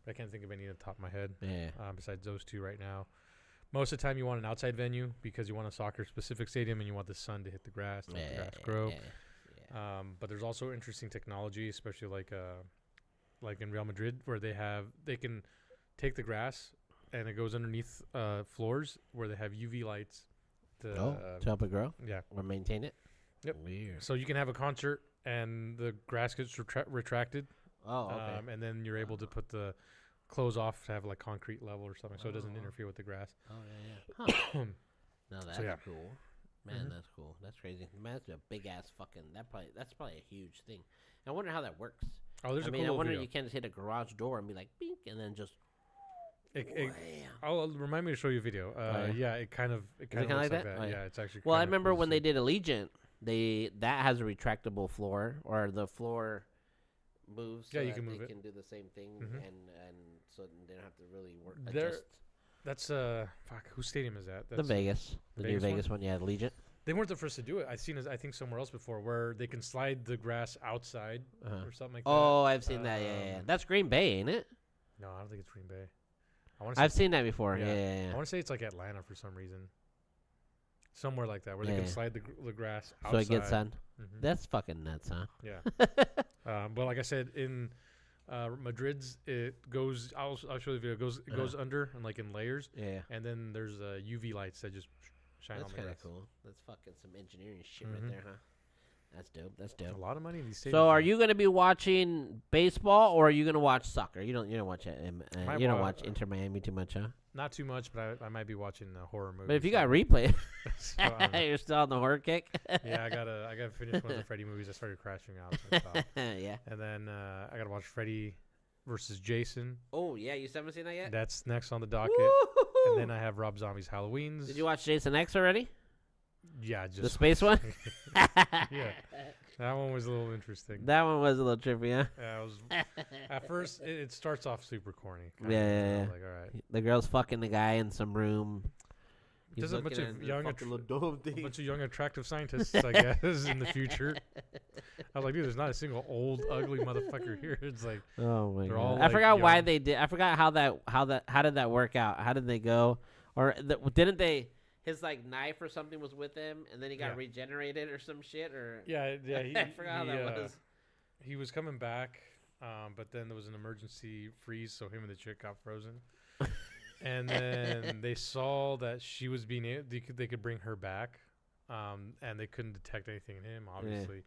But I can't think of any on the top of my head. Yeah. Besides those two right now. Most of the time, you want an outside venue because you want a soccer-specific stadium and you want the sun to hit the grass, to let the grass grow. Yeah. But there's also interesting technology, especially like in Real Madrid, where they can take the grass and it goes underneath floors where they have UV lights to help it grow. Yeah, or maintain it. Yep. Weird. So you can have a concert and the grass gets retracted. Oh, okay. And then you're able to put the clothes off to have like concrete level or something, so it doesn't interfere with the grass. Oh yeah. Huh. No, that's cool. Man, that's cool. That's crazy. Man, that's a big ass fucking. That's probably a huge thing. I wonder how that works. Oh, there's a cool I wonder video. You can't just hit a garage door and be like, bink, and then just. I'll remind me to show you a video. Yeah, it kind of looks like that. Oh, yeah, it's actually. Well, I remember cool when they did Allegiant, that has a retractable floor, or the floor moves. Yeah, you can move it. They can do the same thing, and so they don't have to really adjust. That's fuck. Whose stadium is that? The That's Vegas, the new Vegas one? Vegas one. Yeah, Legion. They weren't the first to do it. I've seen it. I think somewhere else before, where they can slide the grass outside or something like that. Oh, I've seen that. Yeah. That's Green Bay, ain't it? No, I don't think it's Green Bay. I've seen that before. Yeah. Yeah. I want to say it's like Atlanta for some reason. Somewhere like that, where they can slide the grass outside. So it gets sun. Mm-hmm. That's fucking nuts, huh? Yeah. But like I said, in Madrid's, it goes. I'll show you the video. It goes under and like in layers. Yeah. And then there's UV lights that just shine That's on the kind grass. of cool. That's fucking some engineering shit right there, huh? That's dope. That's There's dope. a lot of money in these stadiums. So, are you going to be watching baseball or are you going to watch soccer? You don't watch it. You don't watch Inter Miami too much, huh? Not too much, but I might be watching a horror movie. But if you got replay, so you're still on the horror kick. yeah, I gotta finish one of the Freddy movies. I started crashing out. So I stopped. Yeah. And then I gotta watch Freddy versus Jason. Oh yeah, you haven't seen that yet. That's next on the docket. Woo-hoo-hoo! And then I have Rob Zombie's Halloween's. Did you watch Jason X already? Yeah, just The space one. Yeah, that one was a little interesting. That one was a little trippy, huh? Yeah, it was. At first, it starts off super corny. Yeah. Like, all right. The girl's fucking the guy in some room. There's a bunch of young, attractive scientists, I Yeah. guess, in the future. I was like, dude, there's not a single old, ugly motherfucker here. It's like, Oh my They're god! all, I like, forgot why young. they did. I forgot how did that work out? How did they go? Or didn't they? His like knife or something was with him, and then he got Yeah. regenerated or some shit. Or yeah. I forgot how that was. He was coming back, but then there was an emergency freeze, so him and the chick got frozen. And then they saw that she was being they could bring her back, and they couldn't detect anything in him, obviously.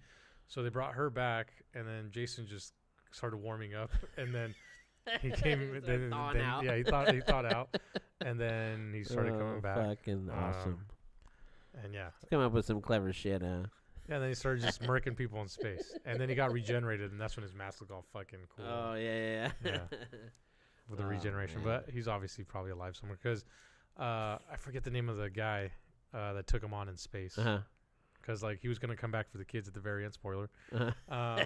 So they brought her back, and then Jason just started warming up, and then he came. then out. Yeah, he thawed out, and then he started coming back. Fucking awesome! And yeah, Let's come up with some clever shit. yeah. And then he started just murking people in space, and then he got regenerated, and that's when his mask looked all fucking cool. Oh yeah. Yeah. With the regeneration, man. but he's obviously probably alive somewhere because I forget the name of the guy that took him on in space. Uh-huh. Because like he was gonna come back for the kids at the very end, spoiler. Uh-huh.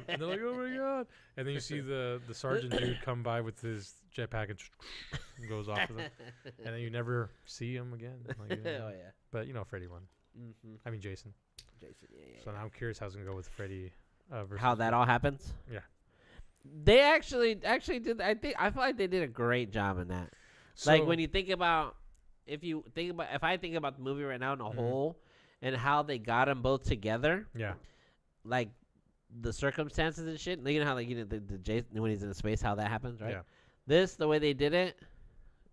And they're like, "Oh my god!" And then you see the sergeant dude come by with his jetpack and goes off of them, and then you never see him again. Like, Oh yeah. But you know, Freddy won. Mm-hmm. I mean, Jason. Jason. Yeah. So now I'm curious how it's gonna go with Freddy. Versus How that all happens? Yeah. They actually did. I feel like they did a great job in that. Like when you think about, if I think about the movie right now in a whole, and how they got them both together. Yeah. Like the circumstances and shit. You know how the Jason when he's in space, how that happens, right? Yeah. The way they did it,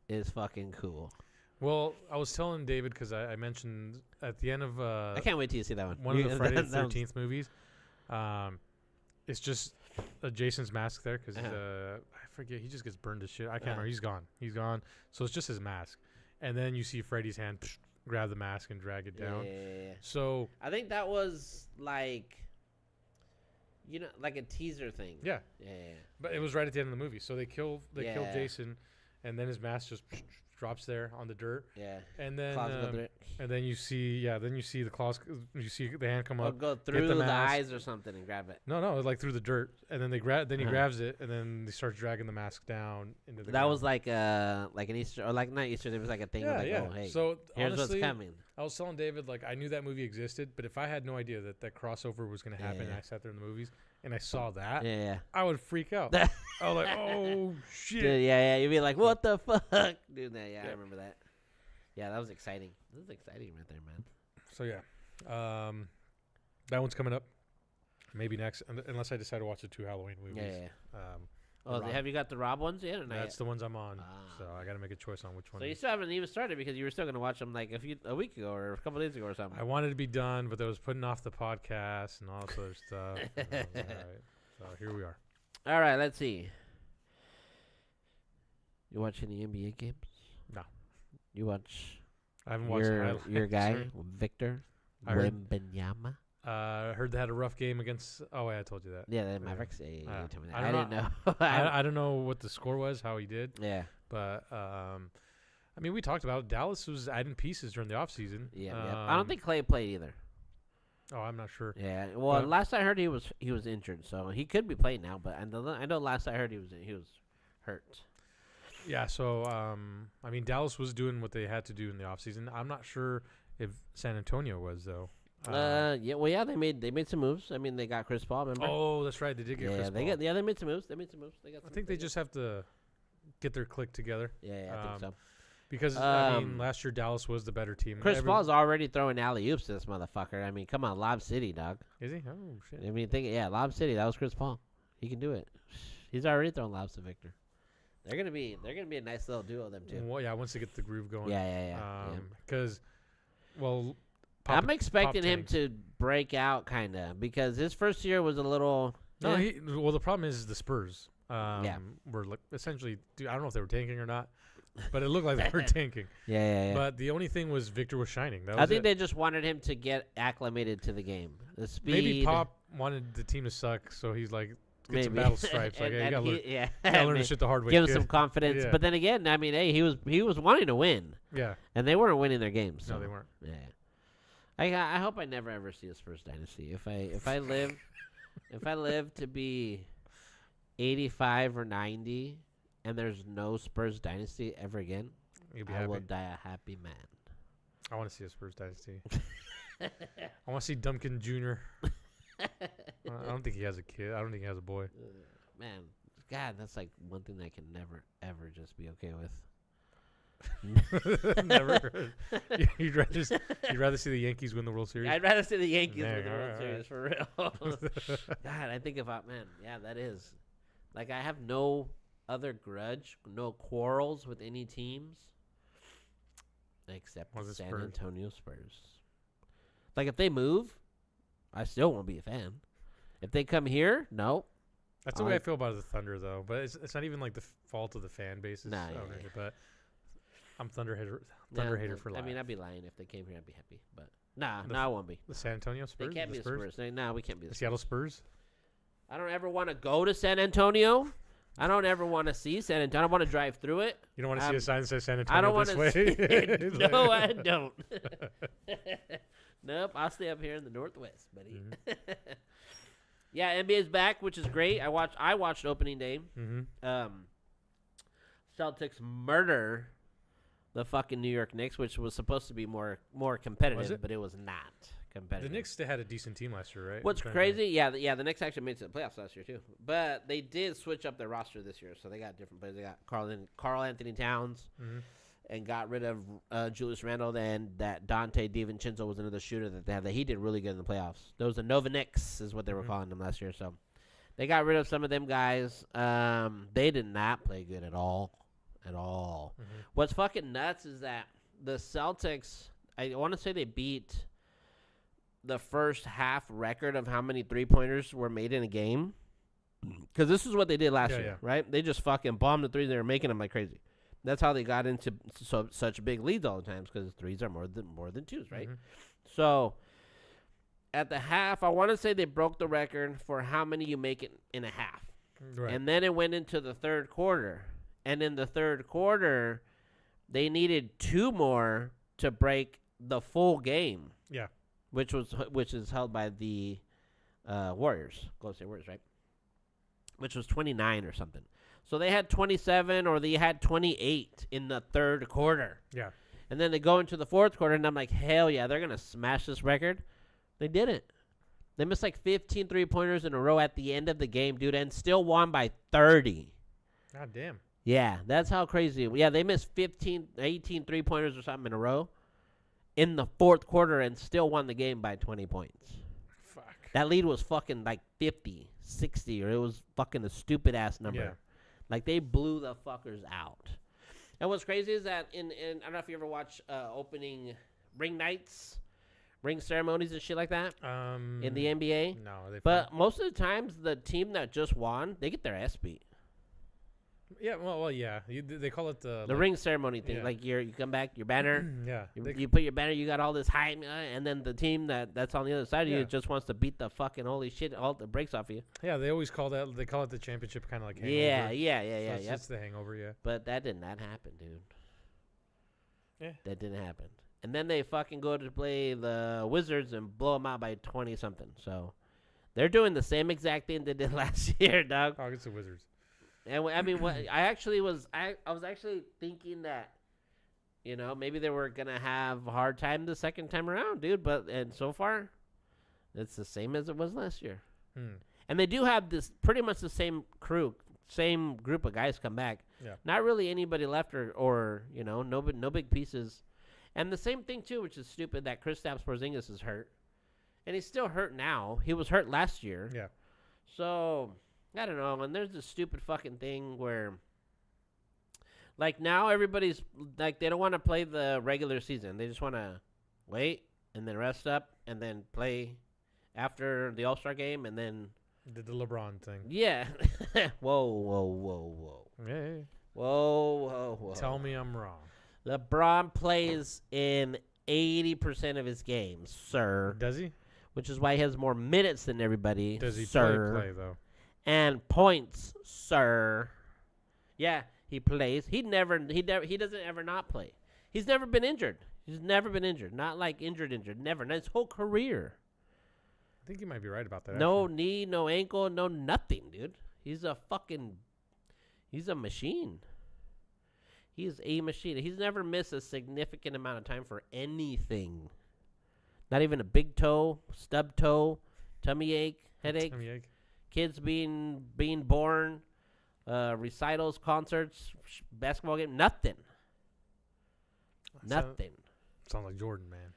is fucking cool. Well, I was telling David because I mentioned at the end of I can't wait till you see that one. One of the Friday the 13th movies. It's just Jason's mask there because I forget, he just gets burned to shit. I can't remember. He's gone. So it's just his mask, and then you see Freddy's hand grab the mask and drag it down. Yeah. So I think that was like, like a teaser thing. Yeah. Yeah. But it was right at the end of the movie. So they kill Jason, and then his mask just drops there on the dirt. Yeah. And then you see the claws. You see the hand come up. Go through the eyes or something and grab it. No, like through the dirt, and then he grabs it, and then they start dragging the mask down into the. That ground. was like an Easter, or like not Easter. There was like a thing. Oh, hey, so here's honestly, what's coming. I was telling David, like, I knew that movie existed, but if I had no idea that crossover was going to happen, and I sat there in the movies and I saw that, I would freak out. I was like, oh shit. Dude, you'd be like, what the fuck, dude? I remember that. Yeah, that was exciting. This is exciting right there, man. So yeah, that one's coming up. Maybe next, unless I decide to watch the 2 Halloween movies. Yeah. Have you got the Rob ones yet? Or not That's yet? the ones I'm on. So I got to make a choice on which one. So you still haven't even started because you were still going to watch them like a week ago or a couple days ago or something. I wanted to be done, but I was putting off the podcast and all this other stuff. All right. So here we are. All right, let's see. You watch any NBA games? No. You watch I haven't watched your guy, Victor I heard- Wembanyama? I heard they had a rough game against. Oh, wait, I told you that. Yeah, the Mavericks. Yeah, you told me that. I I don't didn't know. I don't know what the score was, how he did, Yeah. but I mean, we talked about it. Dallas was adding pieces during the offseason. Yeah. I don't think Clay played either. Oh, I'm not sure. Yeah. Well, But- last I heard he was injured, so he could be playing now. But I know last I heard he was hurt. Yeah, so I mean, Dallas was doing what they had to do in the offseason. I'm not sure if San Antonio was though. Yeah, they made some moves. I mean, they got Chris Paul. Remember? Oh, that's right. They did get Chris Paul. They made some moves. They got. I think they just have to get their click together. Yeah, I think so. Because I mean, last year Dallas was the better team. Chris Paul's already throwing alley oops to this motherfucker. I mean, come on, Lob City, dog. Is he? Oh shit. I mean, Lob City. That was Chris Paul. He can do it. He's already throwing lobs to Victor. They're gonna be a nice little duo, them two. Well, yeah, once they get the groove going. Yeah. Because, well, I'm expecting him to break out, kind of, because his first year was a little. No, well, the problem is the Spurs. Were like essentially. I don't know if they were tanking or not, but it looked like they were tanking. Yeah. But the only thing was Victor was shining. I think they just wanted him to get acclimated to the game. The speed. Maybe Pop wanted the team to suck, so he's like. Get some battle stripes. Like, you gotta learn this shit the hard way. Give him some confidence. Yeah. But then again, I mean, hey, he was wanting to win. Yeah. And they weren't winning their games. So. No, they weren't. Yeah. I hope I never ever see a Spurs dynasty. If I live to be 85 or 90, and there's no Spurs dynasty ever again, I will die a happy man. I want to see a Spurs dynasty. I want to see Duncan Jr. I don't think he has a kid. I don't think he has a boy. Man, God, that's like one thing I can never, ever just be okay with. Never. You'd rather see the Yankees win the World Series? I'd rather see the Yankees win the World Series, for real. God, I think about, man, yeah, that is. Like, I have no other grudge, no quarrels with any teams except the San Antonio Spurs. Like, if they move, I still won't be a fan. If they come here, no. That's the way I feel about the Thunder, though. But it's not even like the fault of the fan bases. Nah, but I'm Thunder hater for life. I mean, I'd be lying if they came here. I'd be happy. But I won't be. The San Antonio Spurs? They can't be the Spurs. No, we can't be the Seattle Spurs? I don't ever want to go to San Antonio. I don't ever want to see San Antonio. I don't want to drive through it. You don't want to see a sign that says San Antonio I don't this way? See it. No, I don't. Nope, I'll stay up here in the Northwest, buddy. Mm-hmm. Yeah, NBA's back, which is great. I watched opening day. Mm-hmm. Celtics murder the fucking New York Knicks, which was supposed to be more competitive, but it was not competitive. The Knicks had a decent team last year, right? What's crazy? The Knicks actually made it to the playoffs last year too, but they did switch up their roster this year, so they got different players. They got Karl Anthony Towns. Mm-hmm. And got rid of Julius Randle, and that Dante DiVincenzo was another shooter that they had. That he did really good in the playoffs. Those the Nova Knicks is what they were calling them last year. So they got rid of some of them guys. They did not play good at all. Mm-hmm. What's fucking nuts is that the Celtics, I want to say they beat the first half record of how many 3-pointers were made in a game. Because this is what they did last year, right? They just fucking bombed the threes. They were making them like crazy. That's how they got into such big leads all the time, because threes are more than twos, right? Mm-hmm. So at the half, I want to say they broke the record for how many you make it in a half. Right. And then it went into the third quarter. And in the third quarter, they needed 2 more to break the full game. Yeah. Which is held by the Warriors, Golden State Warriors, right? Which was 29 or something. So they had 27 or they had 28 in the third quarter. Yeah. And then they go into the fourth quarter, and I'm like, hell yeah, they're going to smash this record. They didn't. They missed like 15 3-pointers in a row at the end of the game, dude, and still won by 30. God damn. Yeah, that's how crazy. Yeah, they missed 18 3-pointers or something in a row in the fourth quarter and still won the game by 20 points. Fuck. That lead was fucking like 50, 60, or it was fucking a stupid-ass number. Yeah. Like, they blew the fuckers out. And what's crazy is that in I don't know if you ever watch opening ring nights, ring ceremonies and shit like that in the NBA. No. But most of the times, the team that just won, they get their ass beat. Yeah, well, yeah. They call it the ring ceremony thing. Yeah. Like, you come back, your banner. Yeah. You put your banner, you got all this hype, and then the team that's on the other side of you just wants to beat the fucking holy shit, all the breaks off you. Yeah, they always call it the championship, kind of like hangover. Yeah. It's the hangover, yeah. But that did not happen, dude. Yeah. That didn't happen. And then they fucking go to play the Wizards and blow them out by 20-something. So they're doing the same exact thing they did last year, dog. Oh, it's the Wizards. And I mean, what I was actually thinking that, maybe they were gonna have a hard time the second time around, dude. And so far, it's the same as it was last year. And they do have this pretty much the same crew, same group of guys come back. Yeah. Not really anybody left, or no big pieces. And the same thing too, which is stupid, that Kristaps Porzingis is hurt, and he's still hurt now. He was hurt last year. Yeah. So I don't know. And there's this stupid fucking thing where, like, now everybody's like, they don't want to play the regular season. They just want to wait and then rest up and then play after the All-Star game and then Did the LeBron thing. yeah. Whoa. Hey. Whoa. Tell me I'm wrong. LeBron plays in 80% of his games, sir. Does he? Which is why he has more minutes than everybody, Does he sir. play though? And points, sir. Yeah, he plays. He doesn't ever not play. He's never been injured. Not like injured. Never. Not his whole career. I think you might be right about that. No actually. knee, no ankle, no nothing, dude. He's a machine. He's a machine. He's never missed a significant amount of time for anything. Not even a big toe, stub toe, tummy ache, headache, Tummy ache. kids being born, recitals, concerts, basketball game, nothing. Nothing. Sounds like Jordan, man.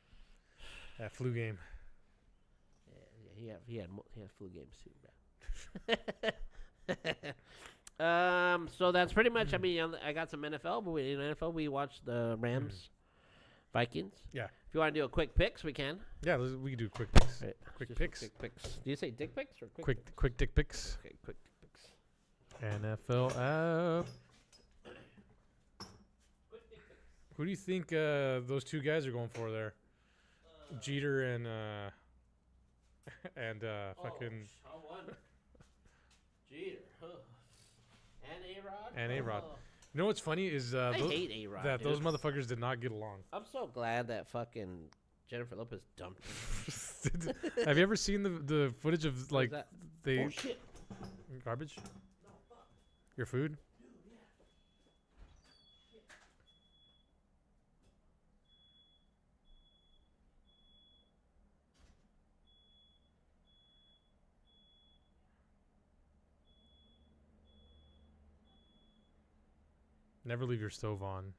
That flu game. Yeah, he had flu games too, bro. So that's pretty much. I mean, I got some NFL, but in NFL we watched the Rams, Vikings. Yeah. If you want to do a quick picks, we can. Yeah, we can do quick picks. Right. Quick Just picks. Quick picks. Do you say dick picks or Quick dick picks. Okay, quick dick picks. NFL app. Who do you think those two guys are going for there? Jeter and fucking Jeter. And A-Rod. and A-Rod. You know what's funny is I hate A-Rod. that dude. those motherfuckers did not get along. I'm so glad that fucking Jennifer Lopez dumped him. Have you ever seen the footage of What like is that? they Oh shit. garbage? Your food? Never leave your stove on.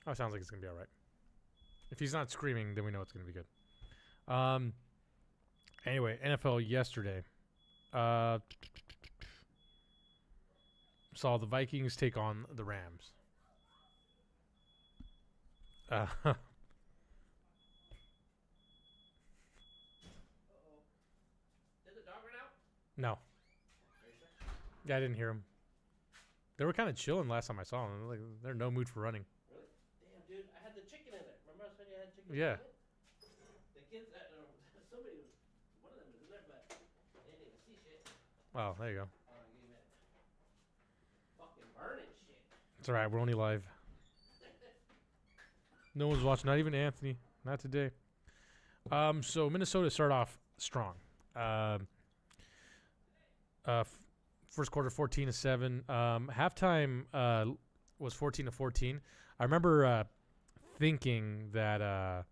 Oh, sounds like it's gonna be all right. If he's not screaming, then we know it's gonna be good. Anyway, NFL yesterday. Saw the Vikings take on the Rams. Did the dog run out? No. Yeah, I didn't hear them. They were kind of chilling last time I saw them. Like they're in no mood for running. Really? Damn, dude, I had the chicken in there. Remember I said you had chicken Yeah. in it? The kids, one of them was in there, but they didn't even see shit. Oh, there you go. Oh, I gave it fucking burning shit. It's all right. We're only live. No one's watching. Not even Anthony. Not today. So Minnesota started off strong. First quarter 14-7. Halftime was 14-14. I remember thinking that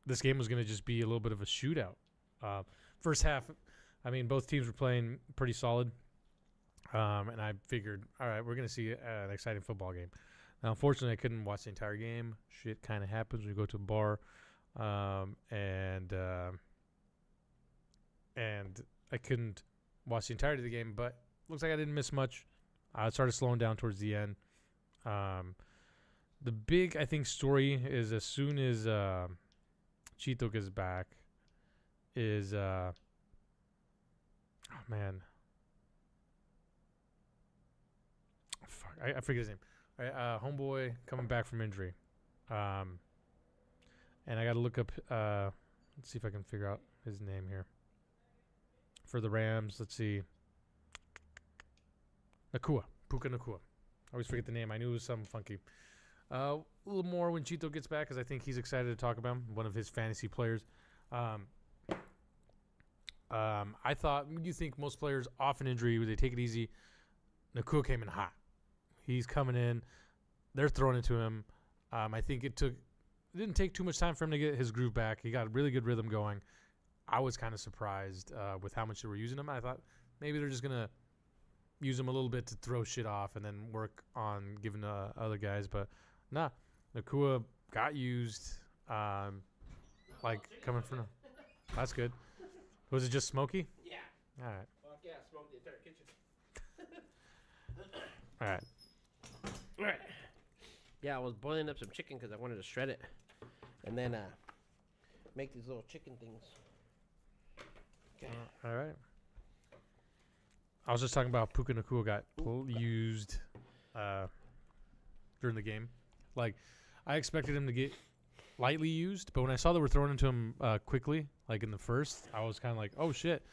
this game was going to just be a little bit of a shootout. First half, I mean, both teams were playing pretty solid. And I figured, all right, we're going to see an exciting football game. Now, unfortunately, I couldn't watch the entire game. Shit kind of happens when you go to a bar. And I couldn't watch the entirety of the game, but looks like I didn't miss much. I started slowing down towards the end. The big, I think, story is as soon as Cheeto gets back is oh man. Fuck, I forget his name. All right, homeboy coming back from injury. And I got to look up, let's see if I can figure out his name here. For the Rams, let's see. Puka Nakua. I always forget the name. I knew it was something funky. A little more when Cheeto gets back, because I think he's excited to talk about him. One of his fantasy players. I thought you think most players off an injury, they take it easy. Nakua came in hot. He's coming in. They're throwing it to him. I think it didn't take too much time for him to get his groove back. He got a really good rhythm going. I was kind of surprised with how much they were using him. I thought maybe they're just gonna use him a little bit to throw shit off and then work on giving other guys. But nah, Nakua got used. Coming from. That's good. Was it just smoky? Yeah. All right. Fuck yeah, smoke the entire kitchen. All right. All right. Yeah, I was boiling up some chicken because I wanted to shred it, and then make these little chicken things. Okay. All right. I was just talking about Puka Nakua got used during the game. Like, I expected him to get lightly used, but when I saw they were throwing into him quickly, like in the first, I was kind of like, oh shit,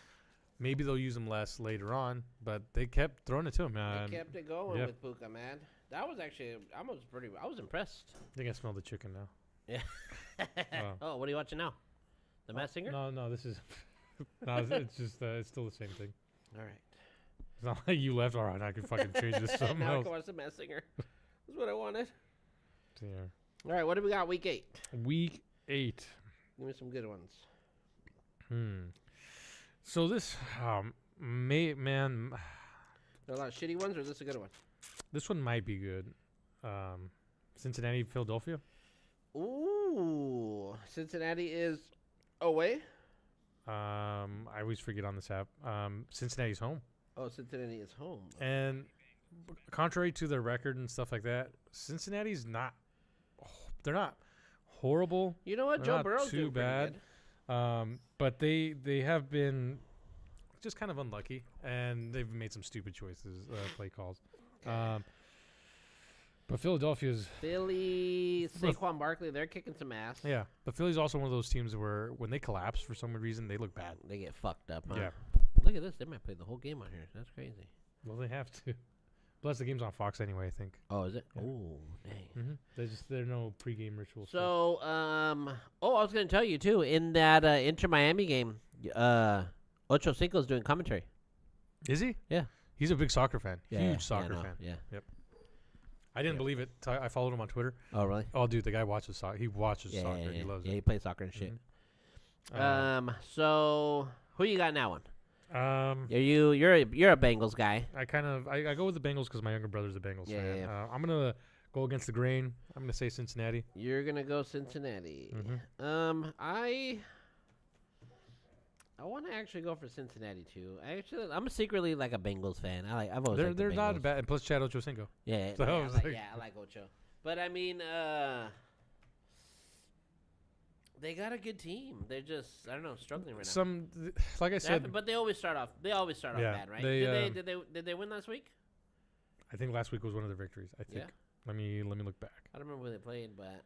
maybe they'll use him less later on. But they kept throwing it to him. They kept it going with Puka, man. That was actually, I was impressed. I think I smell the chicken now. Yeah. Oh, what are you watching now? The Masked Singer? No, this is. No, it's just it's still the same thing. All right. It's not like you left. All right, I can fucking change this to something now else. I can watch the Masked Singer. That's what I wanted. Yeah. All right, what do we got? Week 8. Week 8. Give me some good ones. So this, man. There are a lot of shitty ones, or is this a good one? This one might be good. Cincinnati, Philadelphia. Ooh, Cincinnati is away. I always forget on this app. Cincinnati's home. Oh, Cincinnati is home. And contrary to their record and stuff like that, Cincinnati's not. They're not horrible. You know what? They're Joe Burrow's too doing pretty bad. But they have been just kind of unlucky, and they've made some stupid choices, play calls. Okay. But Philadelphia's Philly, Saquon Barkley, they're kicking some ass. yeah. But Philly's also one of those teams where when they collapse for some reason, they look bad. They get fucked up, huh? Yeah. Look at this. They might play the whole game on here. That's crazy. Well, they have to. Plus, the game's on Fox anyway, I think. Oh, is it? Yeah. Oh, dang. There are no pregame rituals. So, I was going to tell you, too, in that Inter-Miami game, Ocho Cinco's doing commentary. Is he? Yeah. He's a big soccer fan. Yeah, Huge soccer fan. Yeah. Yep. I didn't believe it. I followed him on Twitter. Oh, really? Oh, dude, the guy watches soccer. He watches soccer. Yeah, He loves yeah, it. he plays soccer and shit. Mm-hmm. So, who you got in that one? You're a Bengals guy. I go with the Bengals because my younger brother's a Bengals fan. Yeah. I'm gonna go against the grain. I'm gonna say Cincinnati. You're gonna go Cincinnati. Mm-hmm. I want to actually go for Cincinnati too. I'm secretly like a Bengals fan. I've always liked the They're not Bengals. bad. And plus Chad Ochocinco. Yeah, So I was like- I like Ocho. But I mean, they got a good team. They're just struggling right now. Like I said, But they always start off. They always start off Yeah, bad, right? they, Did they win last week? I think last week was one of their victories. I think. Yeah. Let me look back. I don't remember who they played, but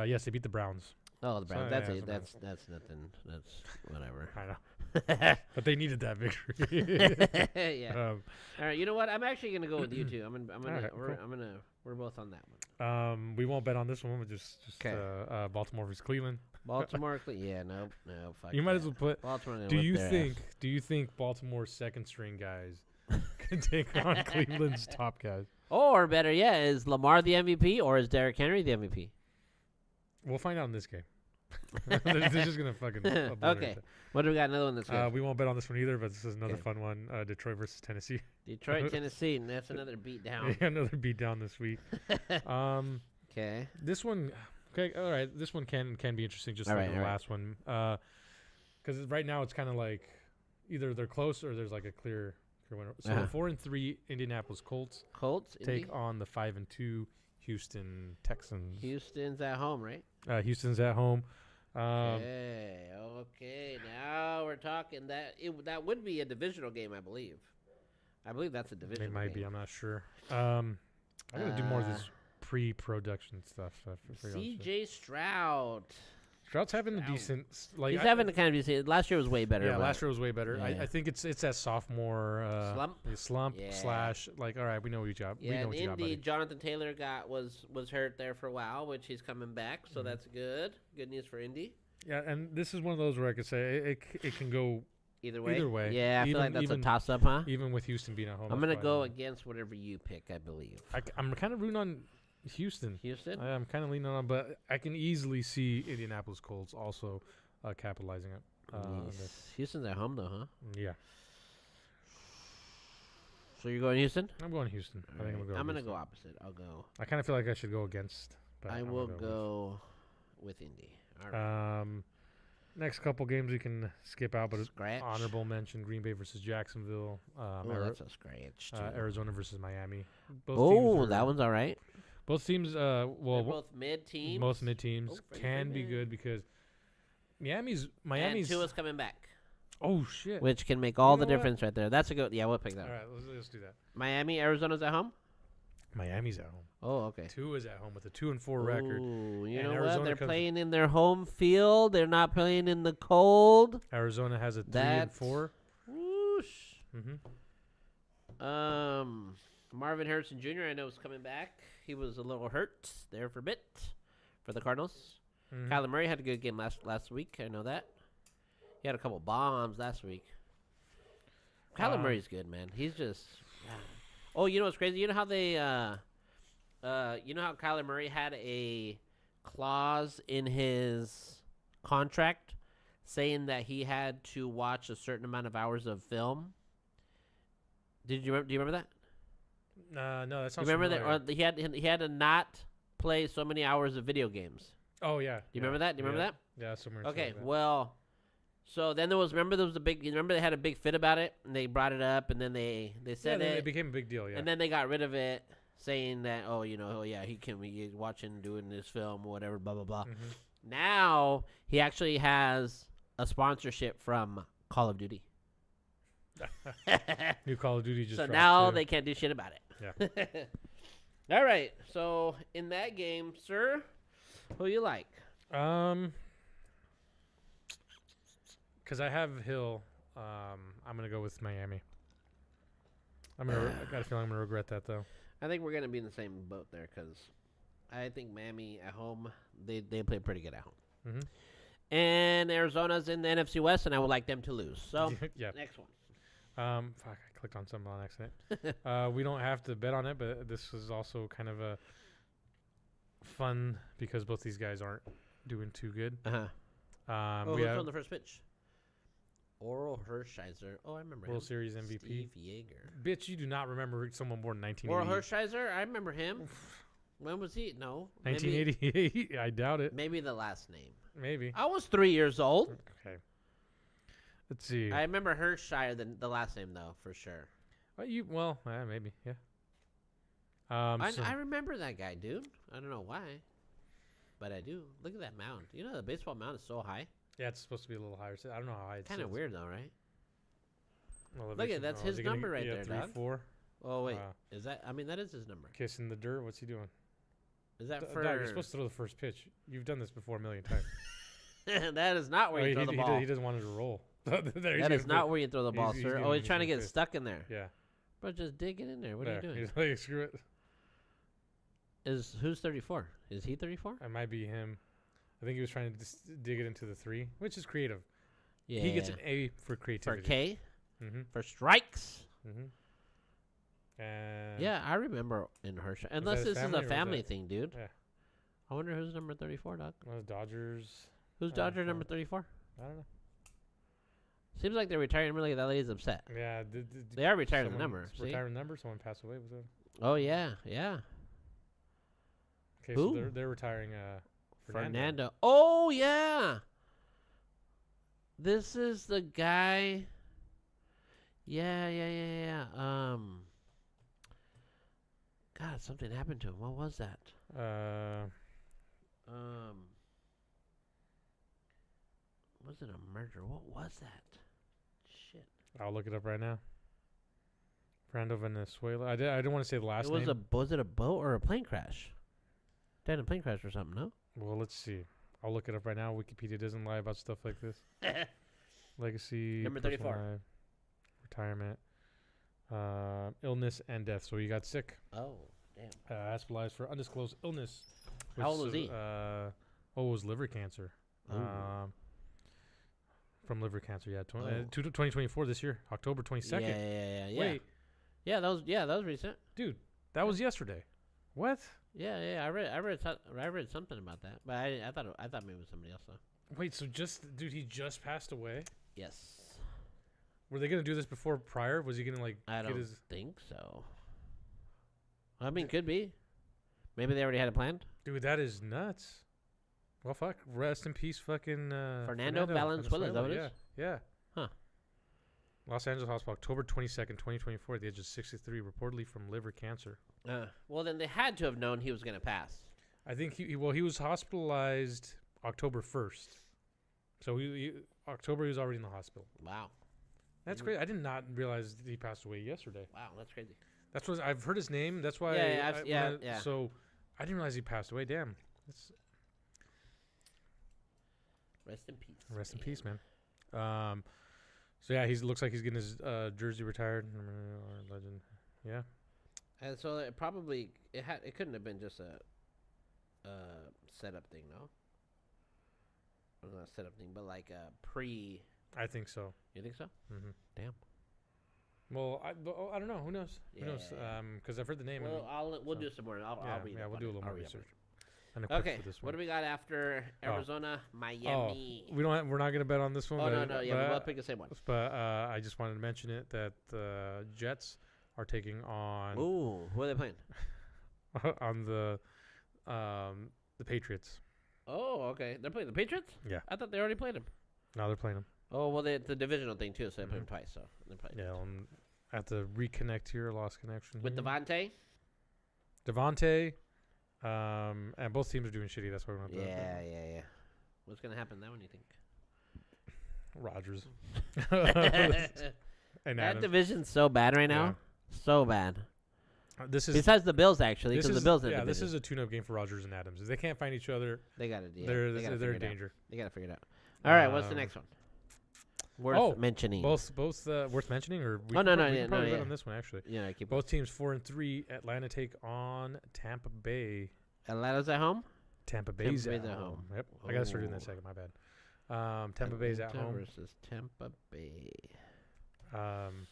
Yes, they beat the Browns. oh, the Browns. So, That's yeah, it. it's That's nothing. That's whatever. I know, but they needed that victory. Yeah. All right. You know what? I'm actually gonna go with you two. We're both on that one. We won't bet on this one. We'll just 'Kay. Baltimore versus Cleveland. Baltimore. Yeah. No. Fuck You might that. as well put. Baltimore. Do you think Baltimore's second string guys can take on Cleveland's top guys? Or better yet, is Lamar the MVP or is Derrick Henry the MVP? We'll find out in this game. They're just gonna fucking. Okay. What do we got? Another one that's good. We won't bet on this one either, but this is another Okay. fun one. Detroit versus Tennessee. Detroit, Tennessee, and that's another beat down. Yeah, another beat down this week. Okay. This one, okay, all right. This one can be interesting, just All like right, the all right. last one. Because right now it's kind of like either they're close or there's like a clear winner. So the 4-3 Indianapolis Colts Indy? take on the 5-2 Houston Texans. Houston's at home, right? Houston's at home. Okay. Now we're talking that would be a divisional game, I believe. I believe that's a divisional It might game. be. I'm not sure. I'm gonna do more of this pre-production stuff. C.J. Stroud. Stroud's having a decent. He's having to kind of decent. Last year was way better. Yeah, but last year was way better. Yeah. I think it's that sophomore slump Yeah. slash like. All right, we know what you got. Yeah, we know and what you got, Indy, buddy. Jonathan Taylor was hurt there for a while, which he's coming back, so that's good. Good news for Indy. Yeah, and this is one of those where I could say it can go Either way. either way. Yeah, I feel like that's a toss-up, huh? even with Houston being at home. I'm gonna go against whatever you pick. I believe. I'm kind of rooting on Houston. Houston. I'm kind of leaning on, but I can easily see Indianapolis Colts also capitalizing it. On this. Houston's at home though, huh? Yeah. So you're going Houston? I'm going Houston. I think I'm gonna go opposite. I'll go. I kind of feel like I should go against. But I will go with Indy. All right. Next couple games we can skip out, but Scratch. honorable mention: Green Bay versus Jacksonville. That's a scratch too. Arizona versus Miami. That one's all right. Both teams, they're both mid teams. Most mid teams can be good because Miami's and Tua's coming back. Oh shit! Which can make all the difference right there. That's a good. Yeah, we'll pick that. All right, let's do that. Miami, Arizona's at home. Miami's at home. Oh, okay. Tua's at home with a 2-4 record. You know what? They're playing in their home field. They're not playing in the cold. Arizona has a 3-4. Whoosh. Mm-hmm. Marvin Harrison Jr. I know is coming back. He was a little hurt there for a bit for the Cardinals. Mm-hmm. Kyler Murray had a good game last week. I know that. He had a couple bombs last week. Kyler Murray's good, man. He's just. Oh, you know what's crazy? You know how they, you know how Kyler Murray had a clause in his contract saying that he had to watch a certain amount of hours of film? Do you remember that? No, that sounds. You remember familiar. that? Or he had to not play so many hours of video games. Oh yeah. Do you remember that? Do you remember that? Yeah, somewhere. Okay, well. So then there was a big. You remember they had a big fit about it, and they brought it up, and then they said it became a big deal. Yeah, and then they got rid of it, saying that he can be watching doing this film or whatever, blah blah blah. Mm-hmm. Now he actually has a sponsorship from Call of Duty. New Call of Duty just. So dropped now too. they can't do shit about it. Yeah. All right. So in that game, sir, who you like? Because I have Hill, I'm gonna go with Miami. I got a feeling I'm gonna regret that though. I think we're gonna be in the same boat there because I think Miami at home they play pretty good at home, and Arizona's in the NFC West, and I would like them to lose. So yeah. Next one. Fuck, I clicked on something on accident. We don't have to bet on it, but this is also kind of a fun because both these guys aren't doing too good. Who's on the first pitch? Oral Hershiser. Oh, I remember World him. Series MVP. Steve Yeager. Bitch, you do not remember someone born in 1980. Oral Hershiser? I remember him. When was he? No. 1988. I doubt it. Maybe the last name. Maybe. I was 3 years old. Okay. Let's see. I remember Hershiser, the last name, though, for sure. Maybe. Yeah. I remember that guy, dude. I don't know why. But I do. Look at that mound. You know, the baseball mound is so high. Yeah, it's supposed to be a little higher. I don't know how high it's kind of weird, though, right? Elevation. Look at that's his number right there, 3-4. Oh, wait. Is that? I mean, that is his number. Kissing the dirt. What's he doing? Is that for? Dog, you're supposed to throw the first pitch. You've done this before a million times. That is not where you throw the ball. He doesn't want it to roll. That is not where you throw the ball, sir. He's trying to get stuck in there. Yeah. Bro, just dig it in there. What are you doing? He's like, screw it. Who's 34? Is he 34? It might be him. I think he was trying to dig it into the 3, which is creative. Yeah. He gets an A for creativity. For K? Mm-hmm. For strikes? Mm-hmm. And yeah, I remember in Hershey. Unless this is a family thing, dude. Yeah. I wonder who's number 34, dog. Dodgers. Who's Dodger number 34? I don't know. Seems like they're retiring. Really, that lady's upset. Yeah. They are retiring the number. Retiring the number? Someone passed away with them. Oh, yeah. Yeah. Okay, Who? so they're retiring Fernando. Oh, yeah. This is the guy. Yeah. God, something happened to him. What was that? Was it a murder? What was that? Shit. I'll look it up right now. Fernando Venezuela. I don't want to say the last name. Was it a boat or a plane crash? They had a plane crash or something, no? Well, let's see. I'll look it up right now. Wikipedia doesn't lie about stuff like this. Legacy. Number 34. Life, retirement. Illness and death. So he got sick. Oh, damn. Hospitalized for undisclosed illness. How old was he? It was liver cancer. Ooh. From liver cancer. Yeah, 2024 this year, October 22nd. Yeah. Wait, Yeah, that was recent. dude, that was yesterday. What? Yeah. I read something about that, but I thought maybe it was somebody else though. Wait, so dude, he just passed away? Yes. Were they gonna do this before prior? Was he gonna I get don't his? think so. I mean, could be. Maybe they already had it planned. Dude, that is nuts. Well, fuck. Rest in peace, fucking Fernando Valenzuela. Is that what it is? Yeah. Huh. Los Angeles Hospital, October 22nd, 2024, at the age of 63, reportedly from liver cancer. Well, then they had to have known he was gonna pass. I think he was hospitalized October 1st. So October he was already in the hospital. Wow. That's great. I did not realize that he passed away yesterday. Wow, that's crazy. That's what I've heard his name. That's why. Yeah. So I didn't realize he passed away. Damn. Rest in peace. Rest in peace, man. So yeah, he looks like he's getting his jersey retired. Legend. Yeah. And so it couldn't have been just a setup thing, no? Well, not a setup thing, but like a pre. I think so. You think so? Mm-hmm. Damn. Well, I don't know. Who knows? Who knows? Because I've heard the name. Well, we'll do some more. I'll read. Yeah, we'll do a little more research. Okay. What do we got after Arizona, Miami? We're not gonna bet on this one. No. Yeah, we both pick the same one. But I just wanted to mention it that the Jets are taking on. Ooh, who are they playing? On the Patriots. Oh, okay. They're playing the Patriots? Yeah. I thought they already played them. No, they're playing them. Oh, well, it's a divisional thing, too, so they play them twice. So they're playing. Yeah, I have to reconnect here, lost connection. With Devontae, and both teams are doing shitty. That's why we're not. Yeah. What's going to happen now, when you think? Rodgers. And that division's so bad right now. Yeah. So bad. Besides the Bills, actually, because the Bills. Yeah, this is a tune-up game for Rodgers and Adams. If they can't find each other, they got to deal. They're in danger. They got to figure it out. All right, what's the next one? Worth mentioning. Both worth mentioning, or no. Probably on this one actually. Yeah, both teams 4-3. Atlanta take on Tampa Bay. Atlanta's at home. Tampa Bay's at home. Yep, I gotta start doing that second. My bad. Tampa Bay's at home versus Tampa Bay. I'm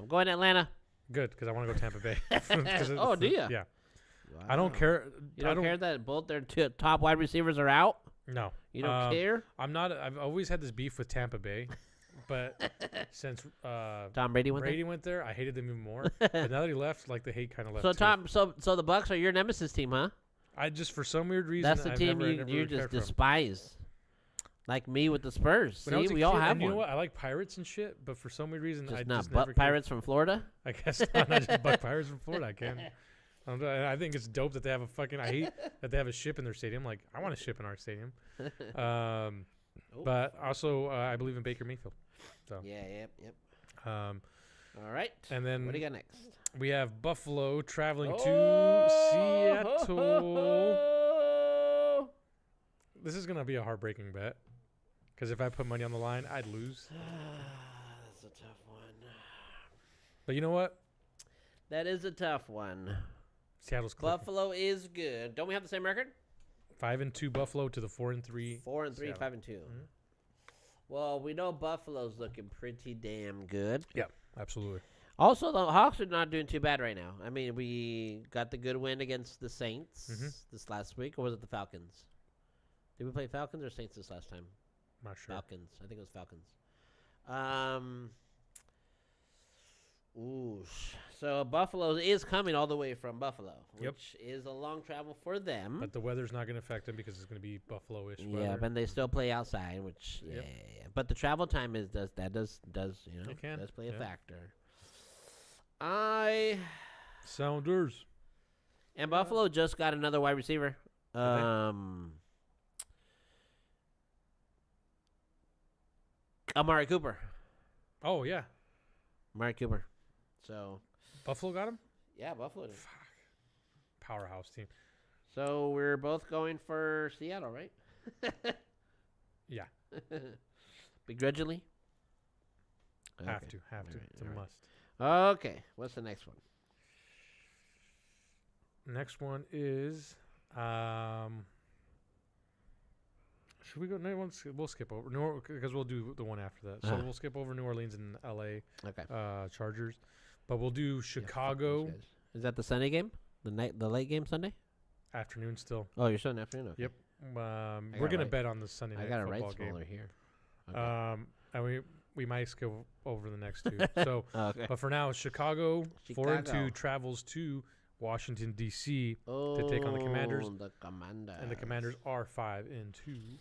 going Atlanta. Good, because I want to go Tampa Bay. Oh, do you? Yeah. Wow. I don't care. You don't care that both their top wide receivers are out? No. You don't care? I'm not. I've always had this beef with Tampa Bay, but since Tom Brady went there, I hated them even more. But now that he left, like the hate kind of left. So the Bucks are your nemesis team, huh? I just for some weird reason that's the team you just despise. Like me with the Spurs. See, we all have one. You know what? I like Pirates and shit, but for some weird reason, I just never Pirates from Florida. I guess not just Buck Pirates from Florida. I can. I think it's dope that they have a fucking. I hate that they have a ship in their stadium. Like I want a ship in our stadium. But also I believe in Baker Mayfield. So yep. All right. And then what do you got next? We have Buffalo traveling to Seattle. This is gonna be a heartbreaking bet. Because if I put money on the line, I'd lose. That's a tough one. But you know what? That is a tough one. Seattle's clicking. Buffalo is good. Don't we have the same record? 5-2 Buffalo to the 4-3. 4-3, Seattle. 5-2. Mm-hmm. Well, we know Buffalo's looking pretty damn good. Yeah, absolutely. Also, the Hawks are not doing too bad right now. I mean, we got the good win against the Saints this last week, or was it the Falcons? Did we play Falcons or Saints this last time? Not sure. Falcons. I think it was Falcons. So Buffalo is coming all the way from Buffalo, which is a long travel for them. But the weather's not going to affect them because it's going to be Buffalo-ish weather. Yeah, but they still play outside, which yeah. But the travel time does play a factor. Sounders. And Buffalo just got another wide receiver. Amari Cooper. Oh, yeah. Amari Cooper. So Buffalo got him? Yeah, Buffalo did. Fuck. Powerhouse team. So we're both going for Seattle, right? Yeah. Begrudgingly? Have to. It's a must. Okay. What's the next one? Next one is Should we go? No, we'll skip over because we'll do the one after that. So we'll skip over New Orleans and L.A. Okay. Chargers, but we'll do Chicago. Is that the Sunday game? The late game Sunday? Afternoon still. Oh, you're still in afternoon. Okay. Yep. We're gonna bet on the Sunday night I got a football right game. smaller here. Okay. And we might skip over the next two. So, Okay. but for now, Chicago 4-2 travels to Washington D.C. to take on the Commanders. And the Commanders are 5-2.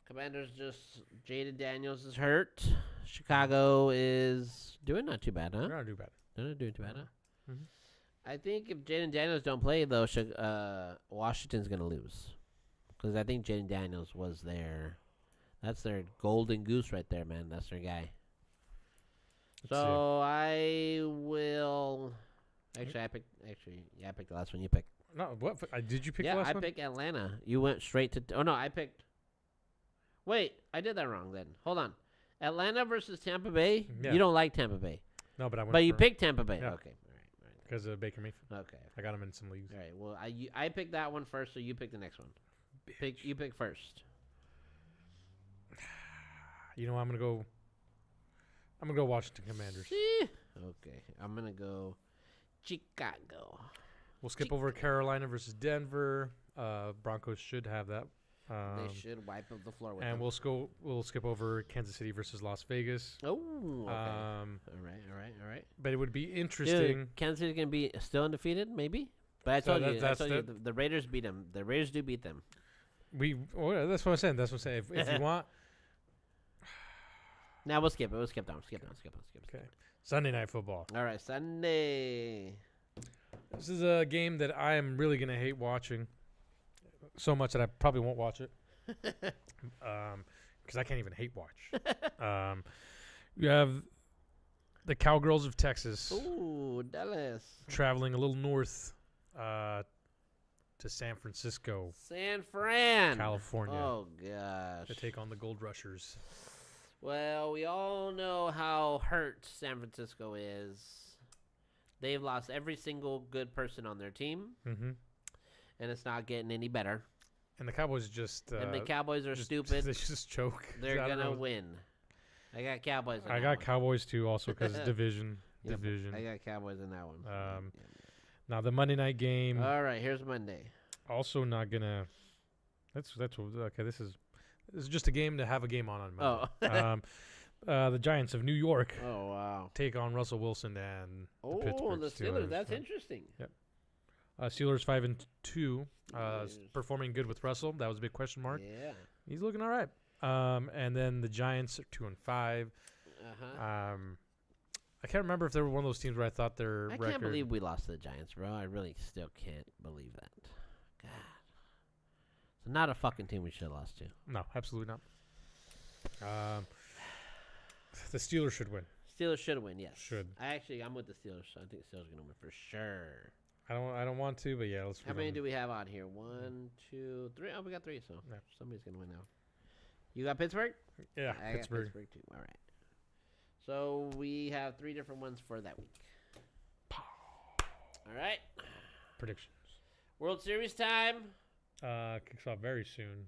Commanders just Jaden Daniels is hurt. Chicago is doing not too bad, huh? They're not too bad. They're not doing too bad, huh? Mm-hmm. I think if Jaden Daniels don't play though, Washington's gonna lose because I think Jaden Daniels was their. That's their golden goose right there, man. That's their guy. So I will. Actually, I picked the last one you picked. No, what did you pick? The last I one? picked Atlanta. You went straight to. Oh no, I picked. Wait, I did that wrong. Then hold on. Atlanta versus Tampa Bay. Yeah. You don't like Tampa Bay. No, but I went. But you picked Tampa Bay. Yeah. Okay, all right. Because of Baker Mayfield. Okay. I got him in some leagues. All right. Well, I picked that one first, so you pick the next one. You pick first. You know, I'm gonna go Washington Commanders. Okay, I'm gonna go Chicago. We'll skip over Carolina versus Denver. Broncos should have that. They should wipe up the floor with them. We'll skip over Kansas City versus Las Vegas. Oh, okay. All right. But it would be interesting. Dude, Kansas City's gonna be still undefeated, maybe. But I told you, the Raiders beat them. The Raiders do beat them. That's what I'm saying. If you want. Now we'll skip it. We'll skip down. Okay. Sunday Night Football. All right, Sunday. This is a game that I am really going to hate watching so much that I probably won't watch it. Because I can't even hate watch. You have the Cowgirls of Texas. Ooh, Dallas. Traveling a little north to San Francisco. San Fran. California. Oh, gosh. To take on the Gold Rushers. Well, we all know how hurt San Francisco is. They've lost every single good person on their team, and it's not getting any better. And the Cowboys just... and the Cowboys are stupid. They just choke. They're going to win. I got Cowboys in that one. I got Cowboys, too, also, because division. Yep, I got Cowboys in that one. Now, the Monday night game... All right, here's Monday. Also not going to... Okay, this is just a game to have a game on Monday. The Giants of New York take on Russell Wilson and the Pittsburgh the Steelers. That's interesting. Yep. Steelers 5-2, performing good with Russell. That was a big question mark. Yeah, he's looking all right. And then the Giants are 2-5. I can't remember if they were one of those teams where I thought their record. I can't believe we lost to the Giants, bro. I really still can't believe that. God. It's not a fucking team we should have lost to. No, absolutely not. The Steelers should win. Steelers should win, yes. Should. I'm with the Steelers. I think the Steelers are going to win for sure. I don't want to, but yeah, let's. How many do we have on here? 1, 2, 3. Oh, we got 3, so somebody's going to win now. You got Pittsburgh? Yeah, I got Pittsburgh too. All right. So we have 3 different ones for that week. All right. Predictions. World Series time. Kicks off very soon.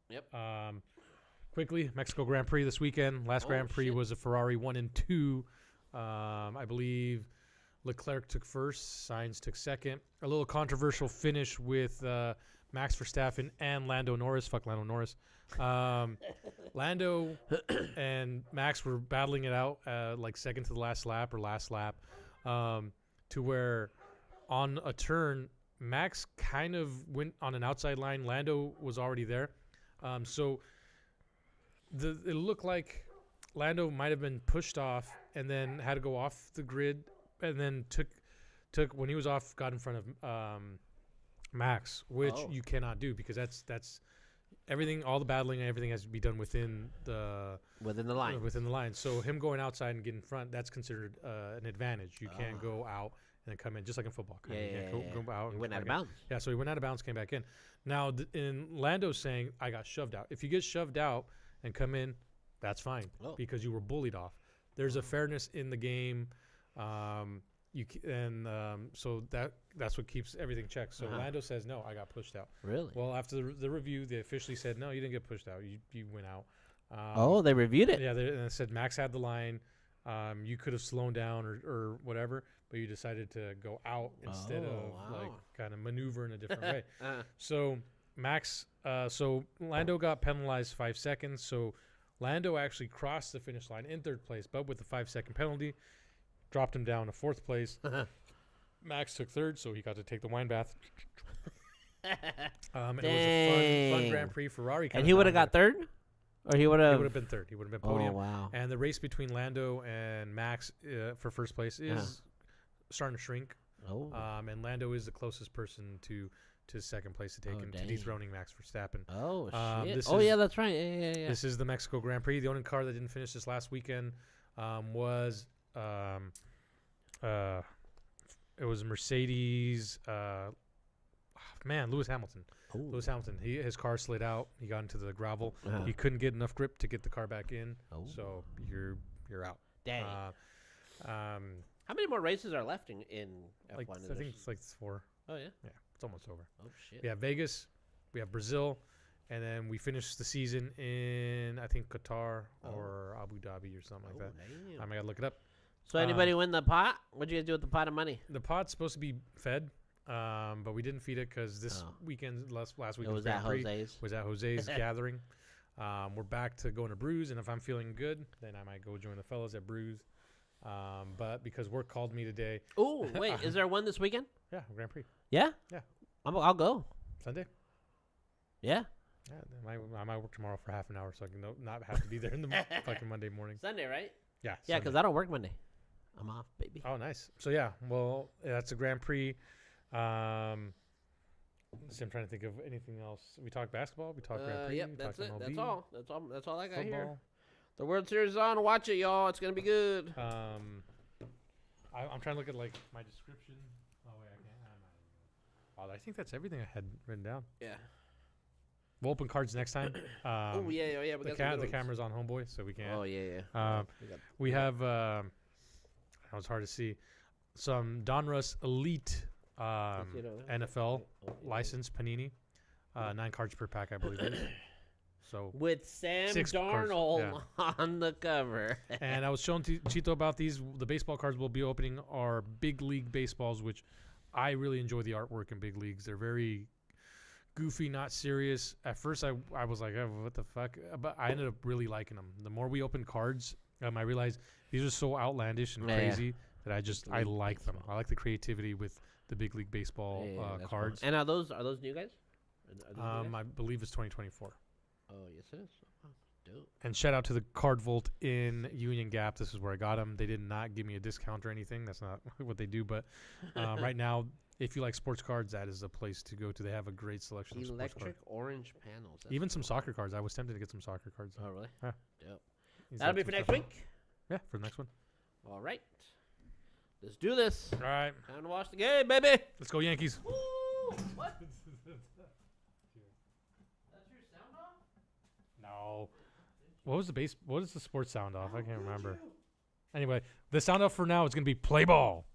Yep. Quickly, Mexico Grand Prix this weekend. Last Grand Prix was a Ferrari 1 and 2. I believe Leclerc took first, Sainz took second. A little controversial finish with Max Verstappen and Lando Norris. Fuck Lando Norris. Lando and Max were battling it out like second to the last lap to where on a turn, Max kind of went on an outside line. Lando was already there. So it looked like Lando might have been pushed off and then had to go off the grid and then took when he was off, got in front of Max, which you cannot do because that's everything, all the battling and everything has to be done within the line. So him going outside and getting in front, that's considered an advantage. You can't go out and then come in, just like in football. Go out. He went out of bounds. Yeah, so he went out of bounds, came back in. Now, in Lando's saying, I got shoved out. If you get shoved out and come in, that's fine because you were bullied off. There's a fairness in the game. So that's what keeps everything checked. So Lando says, no, I got pushed out. Really? Well, after the review, they officially said, no, you didn't get pushed out. You went out. They reviewed it? Yeah, and it said Max had the line. You could have slowed down or whatever, but you decided to go out instead of like kind of maneuver in a different way. So so Lando got penalized 5 seconds. So Lando actually crossed the finish line in third place, but with the 5-second penalty, dropped him down to fourth place. Max took third, so he got to take the wine bath. It was a fun Grand Prix. Ferrari, and he would have got third, or he would have been third. He would have been podium. Oh wow! And the race between Lando and Max for first place is starting to shrink. Oh. And Lando is the closest person to second place to take him, to dethroning Max Verstappen. Oh shit! That's right. Yeah. This is the Mexico Grand Prix. The only car that didn't finish this last weekend was it was Mercedes. Lewis Hamilton. Ooh. Lewis Hamilton. His car slid out. He got into the gravel. He couldn't get enough grip to get the car back in. So you're out. Dang. How many more races are left in F1? I think it's like 4. Oh yeah. Yeah, it's almost over. Oh shit. We have Vegas. We have Brazil. And then we finish the season in, I think, Qatar or Abu Dhabi or something like that. Damn. I got to look it up. So anybody win the pot? What'd you guys do with the pot of money? The pot's supposed to be fed, but we didn't feed it because this weekend, last weekend, was at Jose's. Was at Jose's gathering. We're back to going to Brews, and if I'm feeling good, then I might go join the fellas at Brews. But because work called me today. Oh, wait. Is there one this weekend? Yeah, Grand Prix. Yeah? Yeah. I'll go. Sunday? Yeah. Yeah, I might work tomorrow for half an hour so I can not have to be there in the fucking Monday morning. Sunday, right? Yeah. Yeah, because I don't work Monday. I'm off, baby. Oh, nice. So, that's a Grand Prix. I'm trying to think of anything else. We talked basketball. We talked Grand Prix. Yep, that's it. MLB, That's all I got football. here. The World Series is on. Watch it, y'all. It's going to be good. I'm trying to look at, like, my description. Oh, wait, I can't. I think that's everything I had written down. Yeah. We'll open cards next time. Yeah. The camera's on Homeboy, so we can't. Oh, yeah. We have, it's hard to see, some Donruss Elite NFL license, Panini. 9 cards per pack, I believe it is. So with Sam Darnold on the cover. And I was showing Chito about these. The baseball cards we'll be opening are big league baseballs, which I really enjoy the artwork in big leagues. They're very goofy, not serious. At first, I was like, oh, what the fuck? But I ended up really liking them. The more we open cards, I realized these are so outlandish and crazy that I like them. I like the creativity with the big league baseball cards. Fun. And are those new guys? I believe it's 2024. Oh, yes, it is. Oh, dope. And shout out to the Card Vault in Union Gap. This is where I got them. They did not give me a discount or anything. That's not what they do. But right now, if you like sports cards, that is the place to go to. They have a great selection of sports cards. Electric orange panels. Even some soccer cards. I was tempted to get some soccer cards. Oh, really? Yeah. Dope. That'll be for next week? Yeah, for the next one. All right. Let's do this. All right. Time to watch the game, baby. Let's go, Yankees. Woo! What? That's your sound off? No. What is the sports sound off? I can't remember. Anyway, the sound off for now is going to be play ball.